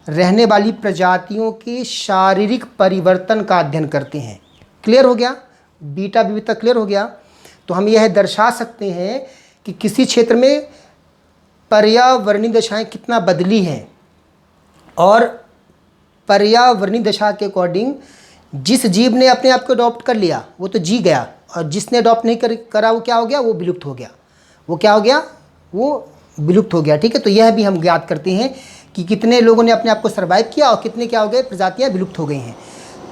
Speaker 1: रहने वाली प्रजातियों के शारीरिक परिवर्तन का अध्ययन करते हैं। क्लियर हो गया? बीटा विविधता क्लियर हो गया? तो हम यह दर्शा सकते हैं कि किसी क्षेत्र में पर्यावरणीय दशाएं कितना बदली हैं, और पर्यावरणीय दशा के अकॉर्डिंग जिस जीव ने अपने आप को अडॉप्ट कर लिया वो तो जी गया, और जिसने अडॉप्ट नहीं करा वो क्या हो गया, वो विलुप्त हो गया। वो क्या हो गया, वो विलुप्त हो गया। ठीक है, तो यह भी हम ज्ञात करते हैं कि कितने लोगों ने अपने आप को सर्वाइव किया और कितने क्या हो गए, प्रजातियाँ विलुप्त हो गई हैं।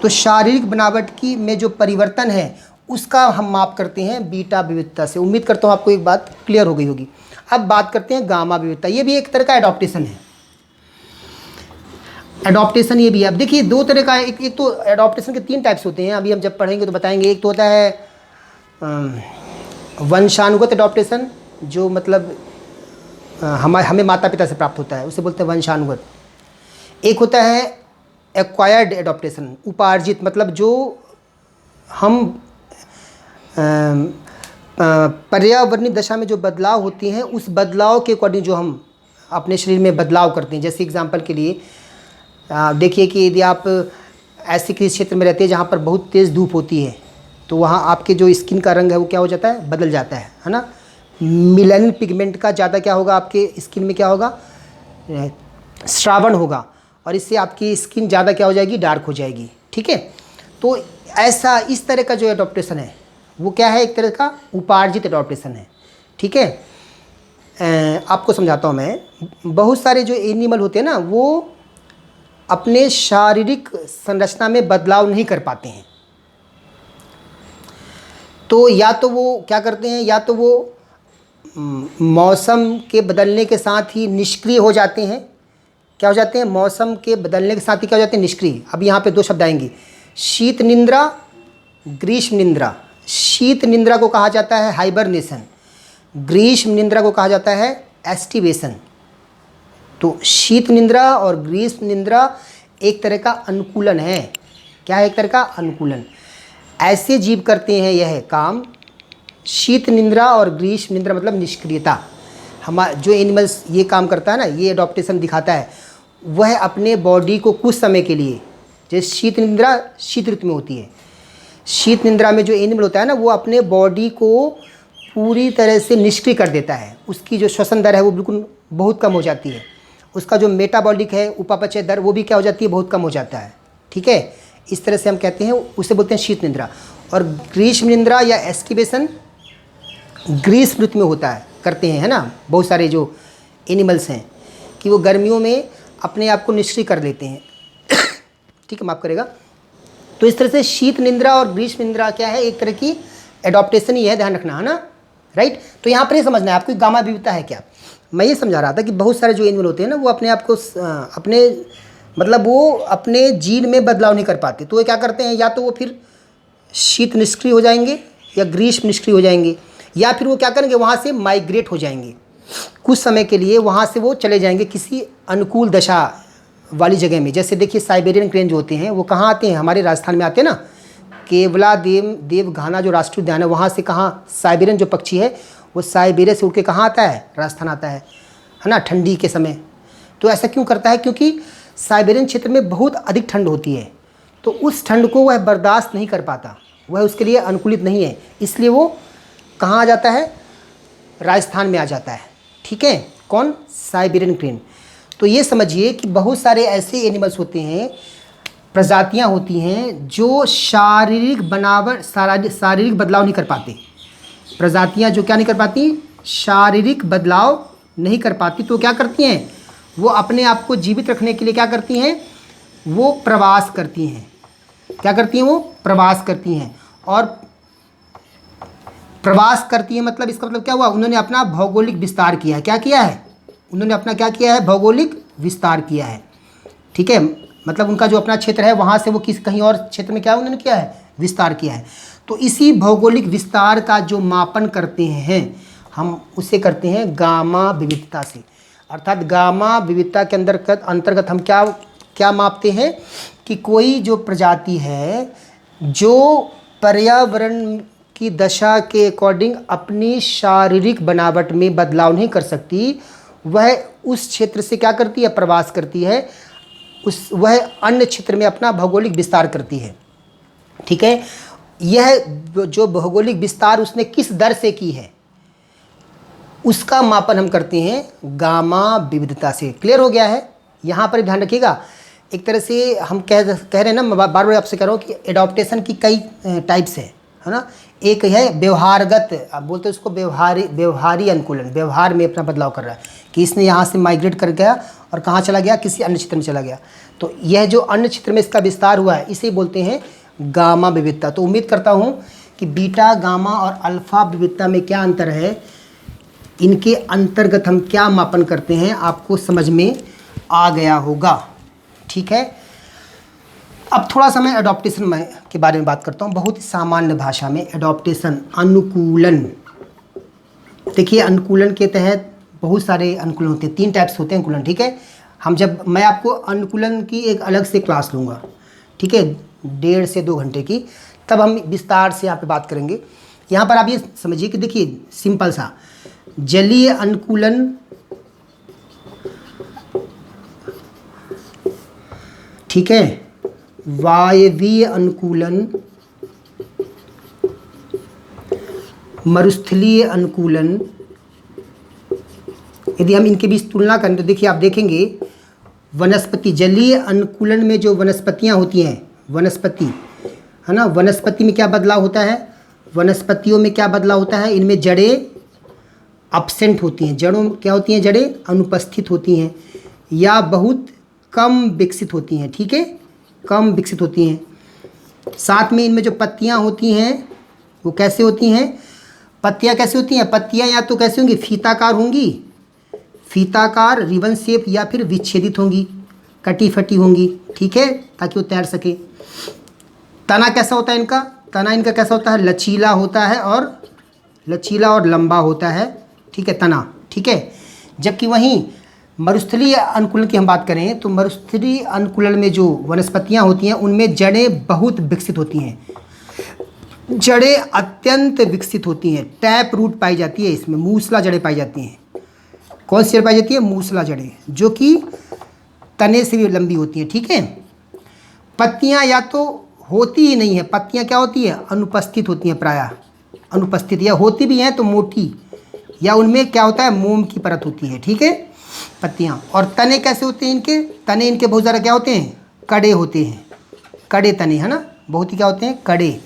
Speaker 1: तो शारीरिक बनावट की में जो परिवर्तन है उसका हम माप करते हैं बीटा विविधता से। उम्मीद करता हूँ आपको एक बात क्लियर हो गई होगी। अब बात करते हैं गामा विविधता। ये भी एक तरह का एडॉप्टेशन है। एडॉप्टेशन ये भी है। अब देखिए दो तरह का, एक तो एडॉप्टेशन के 3 टाइप्स होते हैं, अभी हम जब पढ़ेंगे तो बताएंगे। एक तो होता है वंशानुगत एडॉप्टेशन, जो मतलब हमें माता पिता से प्राप्त होता है, उसे बोलते हैं वंशानुगत। एक होता है एक्वायर्ड एडॉप्टेशन, उपार्जित, मतलब जो हम पर्यावरणीय दशा में जो बदलाव होती हैं उस बदलाव के अकॉर्डिंग जो हम अपने शरीर में बदलाव करते हैं। जैसे एग्जांपल के लिए देखिए कि यदि आप ऐसे किसी क्षेत्र में रहते हैं जहाँ पर बहुत तेज़ धूप होती है तो वहाँ आपके जो स्किन का रंग है वो क्या हो जाता है, बदल जाता है ना। मिलानिन पिगमेंट का ज़्यादा क्या होगा, आपके स्किन में क्या होगा, श्रावण होगा, और इससे आपकी स्किन ज़्यादा क्या हो जाएगी, डार्क हो जाएगी। ठीक है, तो ऐसा इस तरह का जो एडॉप्टेशन है वो क्या है, एक तरह का उपार्जित एडॉप्टेशन है। ठीक है, आपको समझाता हूँ मैं। बहुत सारे जो एनिमल होते हैं ना वो अपने शारीरिक संरचना में बदलाव नहीं कर पाते हैं, तो या तो वो क्या करते हैं, या तो वो मौसम के बदलने के साथ ही निष्क्रिय हो जाते हैं। क्या हो जाते हैं, मौसम के बदलने के साथ ही क्या हो जाते हैं, निष्क्रिय। अब यहाँ पे 2 शब्द आएंगे, शीत निंद्रा, ग्रीष्म निंद्रा। शीत निंद्रा को कहा जाता है हाइबरनेशन, ग्रीष्म निंद्रा को कहा जाता है एस्टिवेशन। तो शीत निंद्रा और ग्रीष्म निंद्रा एक तरह का अनुकूलन है। क्या है, एक तरह का अनुकूलन। ऐसे जीव करते हैं यह काम। शीत निंद्रा और ग्रीष्म निंद्रा मतलब निष्क्रियता। हमारा जो एनिमल्स ये काम करता है ना, ये एडॉप्टेशन दिखाता है, वह अपने बॉडी को कुछ समय के लिए, जैसे शीत निंद्रा शीत ऋतु में होती है, शीत निंद्रा में जो एनिमल होता है ना वो अपने बॉडी को पूरी तरह से निष्क्रिय कर देता है। उसकी जो श्वसन दर है वो बिल्कुल बहुत कम हो जाती है। उसका जो मेटाबॉलिक है, उपापचय दर, वो भी क्या हो जाती है, बहुत कम हो जाता है। ठीक है, इस तरह से हम कहते हैं, उसे बोलते हैं शीत निंद्रा। और ग्रीष्म निंद्रा या एस्टिवेशन ग्रीष्म ऋतु में होता है, करते हैं, है ना। बहुत सारे जो एनिमल्स हैं कि वो गर्मियों में अपने आप को निष्क्रिय कर लेते हैं। ठीक है, माफ़ करेगा। तो इस तरह से शीत निंद्रा और ग्रीष्म निंद्रा क्या है, एक तरह की एडॉप्टेशन ही है, ध्यान रखना, है ना, राइट। तो यहाँ पर ये समझना है आपको गामा विविधता है क्या। मैं ये समझा रहा था कि बहुत सारे जो एनिमल होते हैं ना वो अपने आप को अपने मतलब वो अपने जीन में बदलाव नहीं कर पाते, तो वो क्या करते हैं, या तो वो फिर शीत निष्क्रिय हो जाएंगे या ग्रीष्म निष्क्रिय हो जाएंगे, या फिर वो क्या करेंगे, वहाँ से माइग्रेट हो जाएंगे कुछ समय के लिए, वहाँ से वो चले जाएंगे किसी अनुकूल दशा वाली जगह में। जैसे देखिए साइबेरियन क्रेन जो होते हैं वो कहाँ आते हैं, हमारे राजस्थान में आते हैं ना, केवला देवघाना जो राष्ट्रीय उद्यान है वहाँ से कहाँ, साइबेरियन जो पक्षी है वो साइबेरिया से उड़ के कहाँ आता है, राजस्थान आता है ना, ठंडी के समय। तो ऐसा क्यों करता है, क्योंकि साइबेरियन क्षेत्र में बहुत अधिक ठंड होती है, तो उस ठंड को वह बर्दाश्त नहीं कर पाता, वह उसके लिए अनुकूलित नहीं है, इसलिए वो कहाँ आ जाता है, राजस्थान में आ जाता है। ठीक है, कौन, साइबेरियन क्रेन। तो ये समझिए कि बहुत सारे ऐसे एनिमल्स होते हैं, प्रजातियां होती हैं जो शारीरिक बदलाव नहीं कर पाते। प्रजातियां जो क्या नहीं कर पाती, शारीरिक बदलाव नहीं कर पाती, तो क्या करती हैं, वो अपने आप को जीवित रखने के लिए क्या करती हैं, वो प्रवास करती हैं। क्या करती हैं, वो प्रवास करती हैं। और प्रवास करती है मतलब इसका मतलब क्या हुआ, उन्होंने अपना भौगोलिक विस्तार किया है। क्या किया है, उन्होंने अपना क्या किया है, भौगोलिक विस्तार किया है। ठीक है, मतलब उनका जो अपना क्षेत्र है वहाँ से वो कहीं और क्षेत्र में क्या उन्होंने किया है, विस्तार किया है। तो इसी भौगोलिक विस्तार का जो मापन करते हैं हम, उसे करते हैं गामा विविधता से। अर्थात गामा विविधता के अंतर्गत हम क्या मापते हैं कि कोई जो प्रजाति है जो पर्यावरण की दशा के अकॉर्डिंग अपनी शारीरिक बनावट में बदलाव नहीं कर सकती, वह उस क्षेत्र से क्या करती है, प्रवास करती है, वह अन्य क्षेत्र में अपना भौगोलिक विस्तार करती है। ठीक है, यह जो भौगोलिक विस्तार उसने किस दर से की है उसका मापन हम करते हैं गामा विविधता से। क्लियर हो गया है, यहाँ पर ध्यान रखिएगा। एक तरह से हम कह रहे हैं ना, बार बार आपसे कह रहा हूँ कि एडॉप्टेशन की कई टाइप्स है ना। एक है व्यवहारगत, आप बोलते हैं उसको व्यवहारी अनुकूलन, व्यवहार में अपना बदलाव कर रहा है कि इसने यहाँ से माइग्रेट कर गया और कहाँ चला गया, किसी अन्य क्षेत्र में चला गया। तो यह जो अन्य क्षेत्र में इसका विस्तार हुआ है इसे बोलते हैं गामा विविधता। तो उम्मीद करता हूँ कि बीटा, गामा और अल्फ़ा विविधता में क्या अंतर है, इनके अंतर्गत हम क्या मापन करते हैं आपको समझ में आ गया होगा। ठीक है, अब थोड़ा सा मैं एडॉप्टेशन के बारे में बात करता हूँ, बहुत ही सामान्य भाषा में। एडॉप्टेशन, अनुकूलन। देखिए, अनुकूलन के तहत बहुत सारे अनुकूलन होते हैं, 3 टाइप्स होते हैं अनुकूलन। ठीक है, मैं आपको अनुकूलन की एक अलग से क्लास लूँगा, ठीक है, 1.5 से 2 घंटे की, तब हम विस्तार से यहाँ पे बात करेंगे। यहाँ पर आप ये समझिए कि देखिए सिंपल सा, जलीय अनुकूलन, ठीक है, वायवीय अनुकूलन, मरुस्थलीय अनुकूलन। यदि हम इनके बीच तुलना करें तो देखिए, आप देखेंगे वनस्पति, जलीय अनुकूलन में जो वनस्पतियां होती हैं, वनस्पति है ना, वनस्पति में क्या बदलाव होता है, वनस्पतियों में क्या बदलाव होता है, इनमें जड़ें अब्सेंट होती हैं, जड़ों क्या होती हैं, जड़ें अनुपस्थित होती हैं या बहुत कम विकसित होती हैं। ठीक है, कम विकसित होती हैं। साथ में इनमें जो पत्तियां होती हैं वो कैसे होती हैं, पत्तियां कैसे होती हैं, पत्तियां या तो कैसे होंगी, फीताकार होंगी, फीताकार रिबन शेप, या फिर विच्छेदित होंगी, कटी फटी होंगी। ठीक है, ताकि वो तैर सके। तना कैसा होता है इनका, तना इनका कैसा होता है, लचीला होता है और लंबा होता है। ठीक है, तना। ठीक है, जबकि वहीं मरुस्थलीय अनुकूलन की हम बात करें तो मरुस्थलीय अनुकूलन में जो वनस्पतियां होती हैं उनमें जड़ें बहुत विकसित होती हैं, जड़ें अत्यंत विकसित होती हैं, टैप रूट पाई जाती है इसमें, मूसला जड़ें पाई जाती हैं। कौन सी जड़ पाई जाती है, मूसला जड़ें, जो कि तने से भी लंबी होती हैं। ठीक है, पत्तियां या तो होती ही नहीं है, पत्तियां क्या होती है, अनुपस्थित होती हैं, प्रायः अनुपस्थित, या होती भी हैं तो मोटी, या उनमें क्या होता है, मोम की परत होती है। ठीक है, पत्तियां। और तने कैसे होते हैं इनके, तने इनके बहुत ज़्यादा क्या होते हैं, कड़े होते हैं, कड़े तने, है ना, बहुत ही क्या होते हैं, कड़े।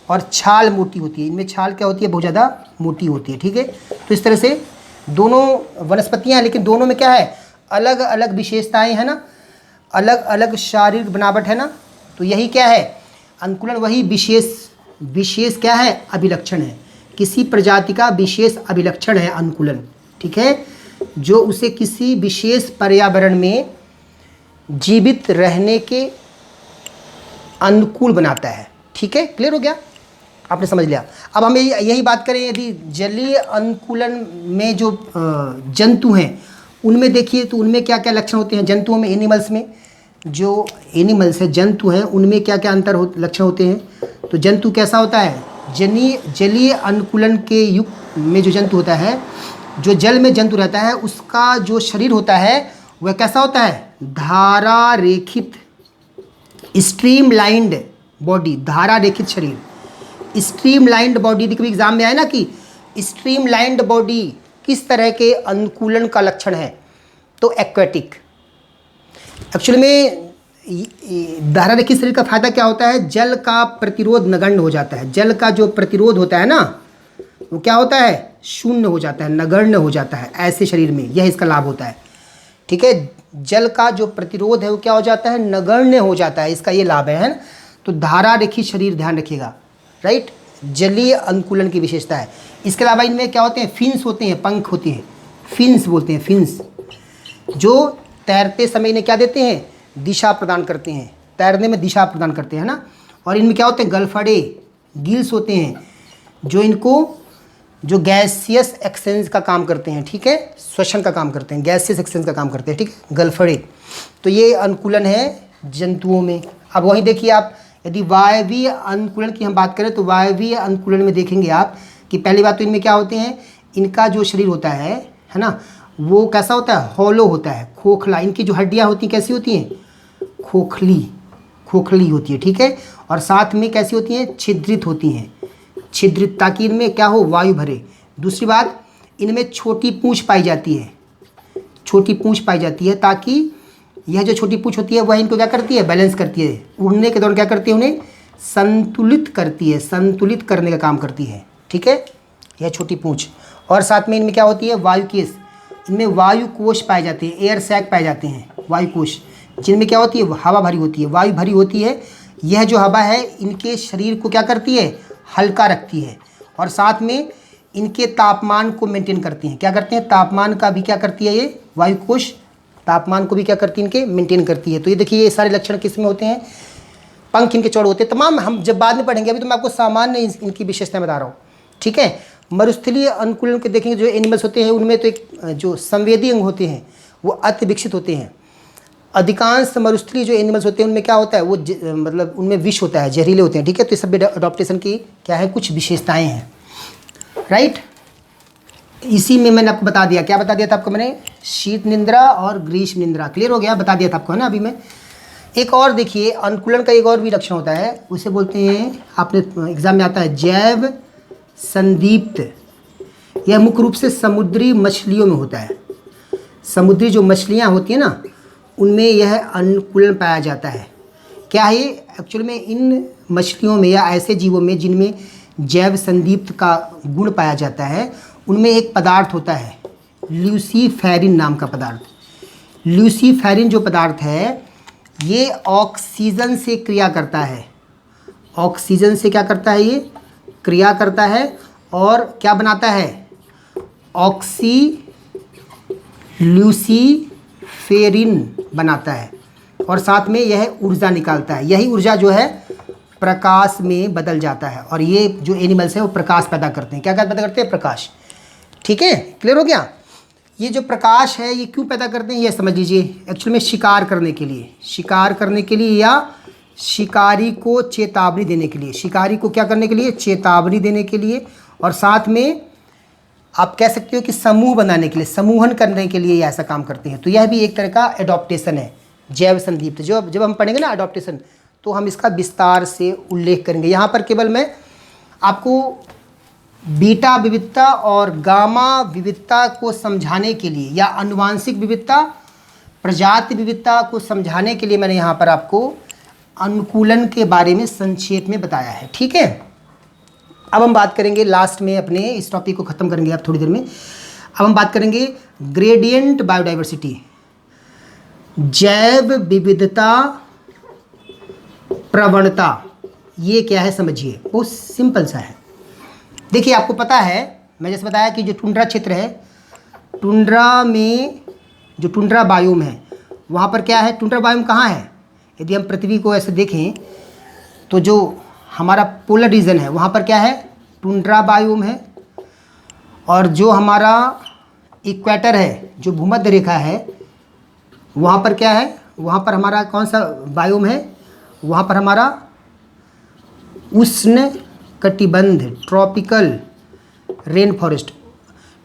Speaker 1: और छाल मोटी होती है, इनमें छाल क्या होती है, बहुत ज़्यादा मोटी होती है। ठीक है, तो इस तरह से दोनों वनस्पतियां हैं, लेकिन दोनों में क्या है, अलग अलग विशेषताएं हैं ना, अलग अलग शारीरिक बनावट है ना। तो यही क्या है, अनुकूलन वही विशेष क्या है, अभिलक्षण है, किसी प्रजाति का विशेष अभिलक्षण है अनुकूलन। ठीक है, जो उसे किसी विशेष पर्यावरण में जीवित रहने के अनुकूल बनाता है। ठीक है, क्लियर हो गया, आपने समझ लिया। अब हमें यही बात करें, यदि जलीय अनुकूलन में जो जंतु हैं उनमें देखिए तो उनमें क्या क्या लक्षण होते हैं जंतुओं में, एनिमल्स में। जो एनिमल्स हैं, जंतु हैं, उनमें क्या क्या लक्षण होते हैं। तो जंतु कैसा होता है, जलीय अनुकूलन के युग में जो जंतु होता है, जो जल में जंतु रहता है, उसका जो शरीर होता है वह कैसा होता है, धारा रेखित, स्ट्रीमलाइंड बॉडी, धारा रेखित शरीर, स्ट्रीमलाइंड बॉडी। देखिए एग्जाम में आया ना कि स्ट्रीमलाइंड बॉडी किस तरह के अनुकूलन का लक्षण है, तो एक्वेटिक। एक्चुअली में धारा रेखित शरीर का फायदा क्या होता है, जल का प्रतिरोध नगण्य हो जाता है। जल का जो प्रतिरोध होता है ना, वो क्या होता है, शून्य हो जाता है, नगण्य हो जाता है ऐसे शरीर में, यह इसका लाभ होता है। ठीक है, जल का जो प्रतिरोध है वो क्या हो जाता है, नगण्य हो जाता है, इसका ये लाभ है ना। तो धारा रेखित शरीर ध्यान रखिएगा, राइट, जलीय अनुकूलन की विशेषता है। इसके अलावा इनमें क्या होते हैं, फिन्स होते हैं, पंख होते हैं, फिन्स बोलते हैं, फिन्स, जो तैरते समय इन्हें क्या देते हैं, दिशा प्रदान करते हैं, तैरने में दिशा प्रदान करते हैं ना। और इनमें क्या होते हैं, गलफड़े, गिल्स होते हैं, जो इनको जो गैसियस एक्सचेंज का काम करते हैं, ठीक है, श्वसन का काम करते हैं, गैसियस एक्सचेंज का काम करते हैं, ठीक है, गलफड़े। तो ये अनुकूलन है जंतुओं में। अब वहीं देखिए आप, यदि वायवीय अनुकूलन की हम बात करें तो वायवीय अनुकूलन में देखेंगे आप कि पहली बात तो इनमें क्या होते हैं, इनका जो शरीर होता है ना, वो कैसा होता है, हॉलो होता है, खोखला। इनकी जो हड्डियाँ होती हैं कैसी होती हैं, खोखली होती है, ठीक है। और साथ में कैसी होती हैं, छिद्रित होती हैं, छिद्रित, ताकि इनमें क्या हो, वायु भरे। दूसरी बात, इनमें छोटी पूंछ पाई जाती है, छोटी पूंछ पाई जाती है, ताकि यह जो छोटी पूंछ होती है वह इनको क्या करती है, बैलेंस करती है। उड़ने के दौरान क्या करती है, उन्हें संतुलित करती है, संतुलित करने का काम करती है, ठीक है, यह छोटी पूंछ। और साथ में इनमें क्या होती है, वायु केश, इनमें वायु कोश पाए जाते हैं, एयर सैक पाए जाते हैं, वायु कोश, जिनमें क्या होती है, हवा भरी होती है, वायु भरी होती है। यह जो हवा है इनके शरीर को क्या करती है, हल्का रखती है। और साथ में इनके तापमान को मेंटेन करती हैं, क्या करते हैं, तापमान का भी क्या करती है, ये वायु कोश तापमान को भी क्या करती है, इनके मेंटेन करती है। तो ये देखिए, ये सारे लक्षण किस में होते हैं, पंख इनके चौड़े होते हैं, तमाम हम जब बाद में पढ़ेंगे, अभी तो मैं आपको सामान्य इनकी विशेषताएं बता रहा हूँ, ठीक है। मरुस्थलीय अनुकूलन के देखेंगे जो एनिमल्स होते हैं, उनमें तो एक जो संवेदी अंग होते हैं वो अति विकसित होते हैं। अधिकांश मरुस्थलीय जो एनिमल्स होते हैं उनमें क्या होता है, वो मतलब उनमें विष होता है, जहरीले होते हैं, ठीक है। तो ये सब अडॉप्टेशन की क्या है, कुछ विशेषताएं हैं, राइट। इसी में मैंने आपको बता दिया, क्या बता दिया था आपको मैंने, शीत निंद्रा और ग्रीष्म निंद्रा, क्लियर हो गया, बता दिया था आपको, है ना। अभी मैं एक और देखिए, अनुकूलन का एक और भी लक्षण होता है, उसे बोलते हैं, आपने एग्जाम में आता है, जैव संदीप्त। यह मुख्य रूप से समुद्री मछलियों में होता है, समुद्री जो मछलियाँ होती हैं ना, उनमें यह अनुकूलन पाया जाता है। क्या है, एक्चुअल में इन मछलियों में या ऐसे जीवों में जिनमें जैव संदीप्त का गुण पाया जाता है, उनमें एक पदार्थ होता है ल्यूसीफेरिन नाम का पदार्थ। ल्यूसीफेरिन जो पदार्थ है ये ऑक्सीजन से क्रिया करता है, ऑक्सीजन से क्या करता है, ये क्रिया करता है और क्या बनाता है, ल्यूसीफेरिन बनाता है। और साथ में यह ऊर्जा निकालता है, यही ऊर्जा जो है प्रकाश में बदल जाता है। और ये जो एनिमल्स हैं वो प्रकाश पैदा करते हैं, क्या पैदा करते हैं, प्रकाश, ठीक है, क्लियर हो गया। ये जो प्रकाश है ये क्यों पैदा करते हैं, ये समझ लीजिए। एक्चुअली में शिकार करने के लिए, शिकार करने के लिए या शिकारी को चेतावनी देने के लिए, शिकारी को क्या करने के लिए, चेतावनी देने के लिए। और साथ में आप कह सकते हो कि समूह बनाने के लिए, समूहन करने के लिए ये ऐसा काम करते हैं। तो यह भी एक तरह का एडॉप्टेशन है, जैव संदीप्त। जब हम पढ़ेंगे ना एडॉप्टेशन, तो हम इसका विस्तार से उल्लेख करेंगे। यहाँ पर केवल मैं आपको बीटा विविधता और गामा विविधता को समझाने के लिए या आनुवांशिक विविधता, प्रजाति विविधता को समझाने के लिए मैंने यहाँ पर आपको अनुकूलन के बारे में संक्षेप में बताया है, ठीक है। अब हम बात करेंगे लास्ट में, अपने इस टॉपिक को ख़त्म करेंगे आप थोड़ी देर में। अब हम बात करेंगे ग्रेडियंट बायोडाइवर्सिटी, जैव विविधता प्रवणता। ये क्या है समझिए, बहुत सिंपल सा है। देखिए आपको पता है, मैं जैसे बताया कि जो टुंड्रा क्षेत्र है, टुंड्रा में जो टुंड्रा बायोम है, वहाँ पर क्या है, टुंड्रा बायोम कहाँ है, यदि हम पृथ्वी को ऐसे देखें तो जो हमारा पोलर रीजन है वहाँ पर क्या है, टुंड्रा बायोम है। और जो हमारा इक्वेटर है, जो भूमध्य रेखा है, वहाँ पर क्या है, वहाँ पर हमारा कौन सा बायोम है, वहाँ पर हमारा उष्ण कटिबंध tropical rain forest,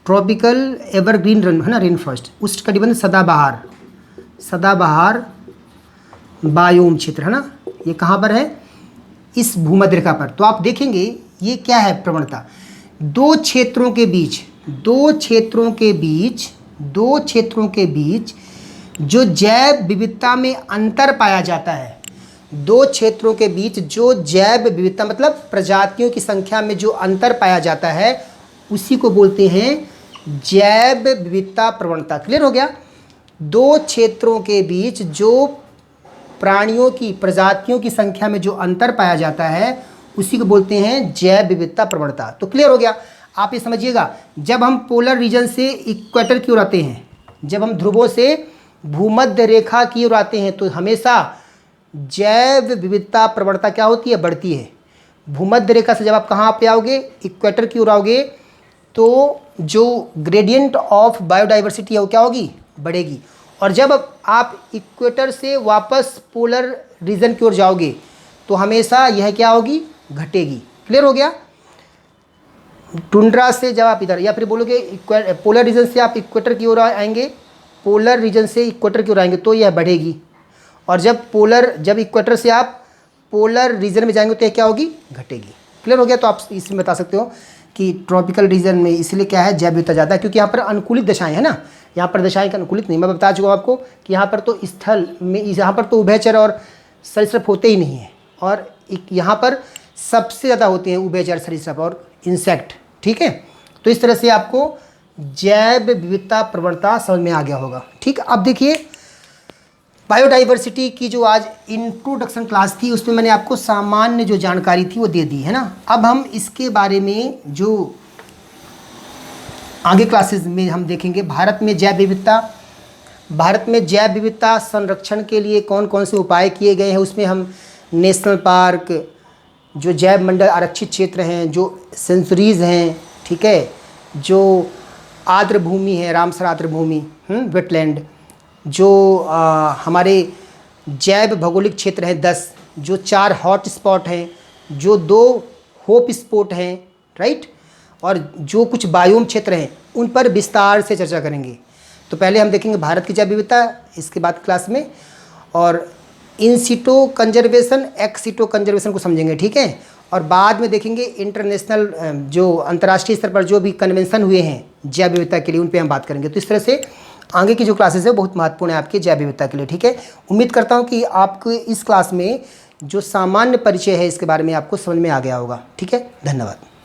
Speaker 1: tropical evergreen run है ना, रेन फॉरेस्ट, उष्ण कटिबंध सदाबहार बायोम क्षेत्र है ना, ये कहाँ पर है, इस भूमध्य रेखा पर। तो आप देखेंगे ये क्या है प्रवणता, दो क्षेत्रों के बीच जो जैव विविधता में अंतर पाया जाता है, दो क्षेत्रों के बीच जो जैव विविधता मतलब प्रजातियों की संख्या में जो अंतर पाया जाता है उसी को बोलते हैं जैव विविधता प्रवणता। क्लियर हो गया। दो क्षेत्रों के बीच जो प्राणियों की प्रजातियों की संख्या में जो अंतर पाया जाता है उसी को बोलते हैं जैव विविधता प्रवणता। तो क्लियर हो गया। आप ये समझिएगा, जब हम पोलर रीजन से इक्वेटर की ओर आते हैं, जब हम ध्रुवों से भूमध्य रेखा की ओर आते हैं तो हमेशा जैव विविधता प्रवणता क्या होती है, बढ़ती है। भूमध्य रेखा से जब आप कहाँ पे आओगे, इक्वेटर की ओर आओगे, तो जो ग्रेडियंट ऑफ बायोडाइवर्सिटी है वो क्या होगी, बढ़ेगी। और जब आप इक्वेटर से वापस पोलर रीजन की ओर जाओगे तो हमेशा यह क्या होगी, घटेगी। क्लियर हो गया। टुंड्रा से जब आप इधर, या फिर बोलोगे पोलर रीजन से आप इक्वेटर की ओर आएंगे, पोलर रीजन से इक्वेटर की ओर आएंगे तो यह बढ़ेगी। और जब इक्वेटर से आप पोलर रीजन में जाएंगे तो यह क्या होगी, घटेगी। क्लियर हो गया। तो आप इसमें बता सकते हो कि ट्रॉपिकल रीजन में इसलिए क्या है, जैव विविधता ज़्यादा है क्योंकि यहाँ पर अनुकूलित दशाएं है ना, यहाँ पर दशाएं का अनुकूलित नहीं। मैं बता चुका हूँ आपको कि यहाँ पर तो स्थल में, यहाँ पर तो उभयचर और सरीसृप होते ही नहीं है, और यहाँ पर सबसे ज़्यादा होते हैं उभयचर, सरीसृप और इंसेक्ट। ठीक है। तो इस तरह से आपको जैव विविधता प्रवणता समझ में आ गया होगा। ठीक। अब देखिए बायोडाइवर्सिटी की जो आज इंट्रोडक्शन क्लास थी उसमें मैंने आपको सामान्य जो जानकारी थी वो दे दी है ना। अब हम इसके बारे में जो आगे क्लासेस में हम देखेंगे, भारत में जैव विविधता संरक्षण के लिए कौन कौन से उपाय किए गए हैं। उसमें हम नेशनल पार्क, जो जैव मंडल आरक्षित क्षेत्र हैं, जो सेंचुरीज़ हैं, ठीक है, जो आर्द्र भूमि है, रामसर आर्द्र भूमि, वेटलैंड, जो हमारे जैव भौगोलिक क्षेत्र हैं 10, जो 4 हॉट स्पॉट हैं, जो 2 होप स्पॉट हैं, राइट, और जो कुछ बायोम क्षेत्र हैं उन पर विस्तार से चर्चा करेंगे। तो पहले हम देखेंगे भारत की जैव विविधता, इसके बाद क्लास में, और इन सिटो कंजर्वेशन, एक्स सिटो कंजर्वेशन को समझेंगे। ठीक है। और बाद में देखेंगे इंटरनेशनल, जो अंतर्राष्ट्रीय स्तर पर जो भी कन्वेंशन हुए हैं जैव विविधता के लिए, उन पे हम बात करेंगे। तो इस तरह से आगे की जो क्लासेस है बहुत महत्वपूर्ण है आपके जैव विविधता के लिए। ठीक है। उम्मीद करता हूँ कि आपको इस क्लास में जो सामान्य परिचय है इसके बारे में आपको समझ में आ गया होगा। ठीक है। धन्यवाद।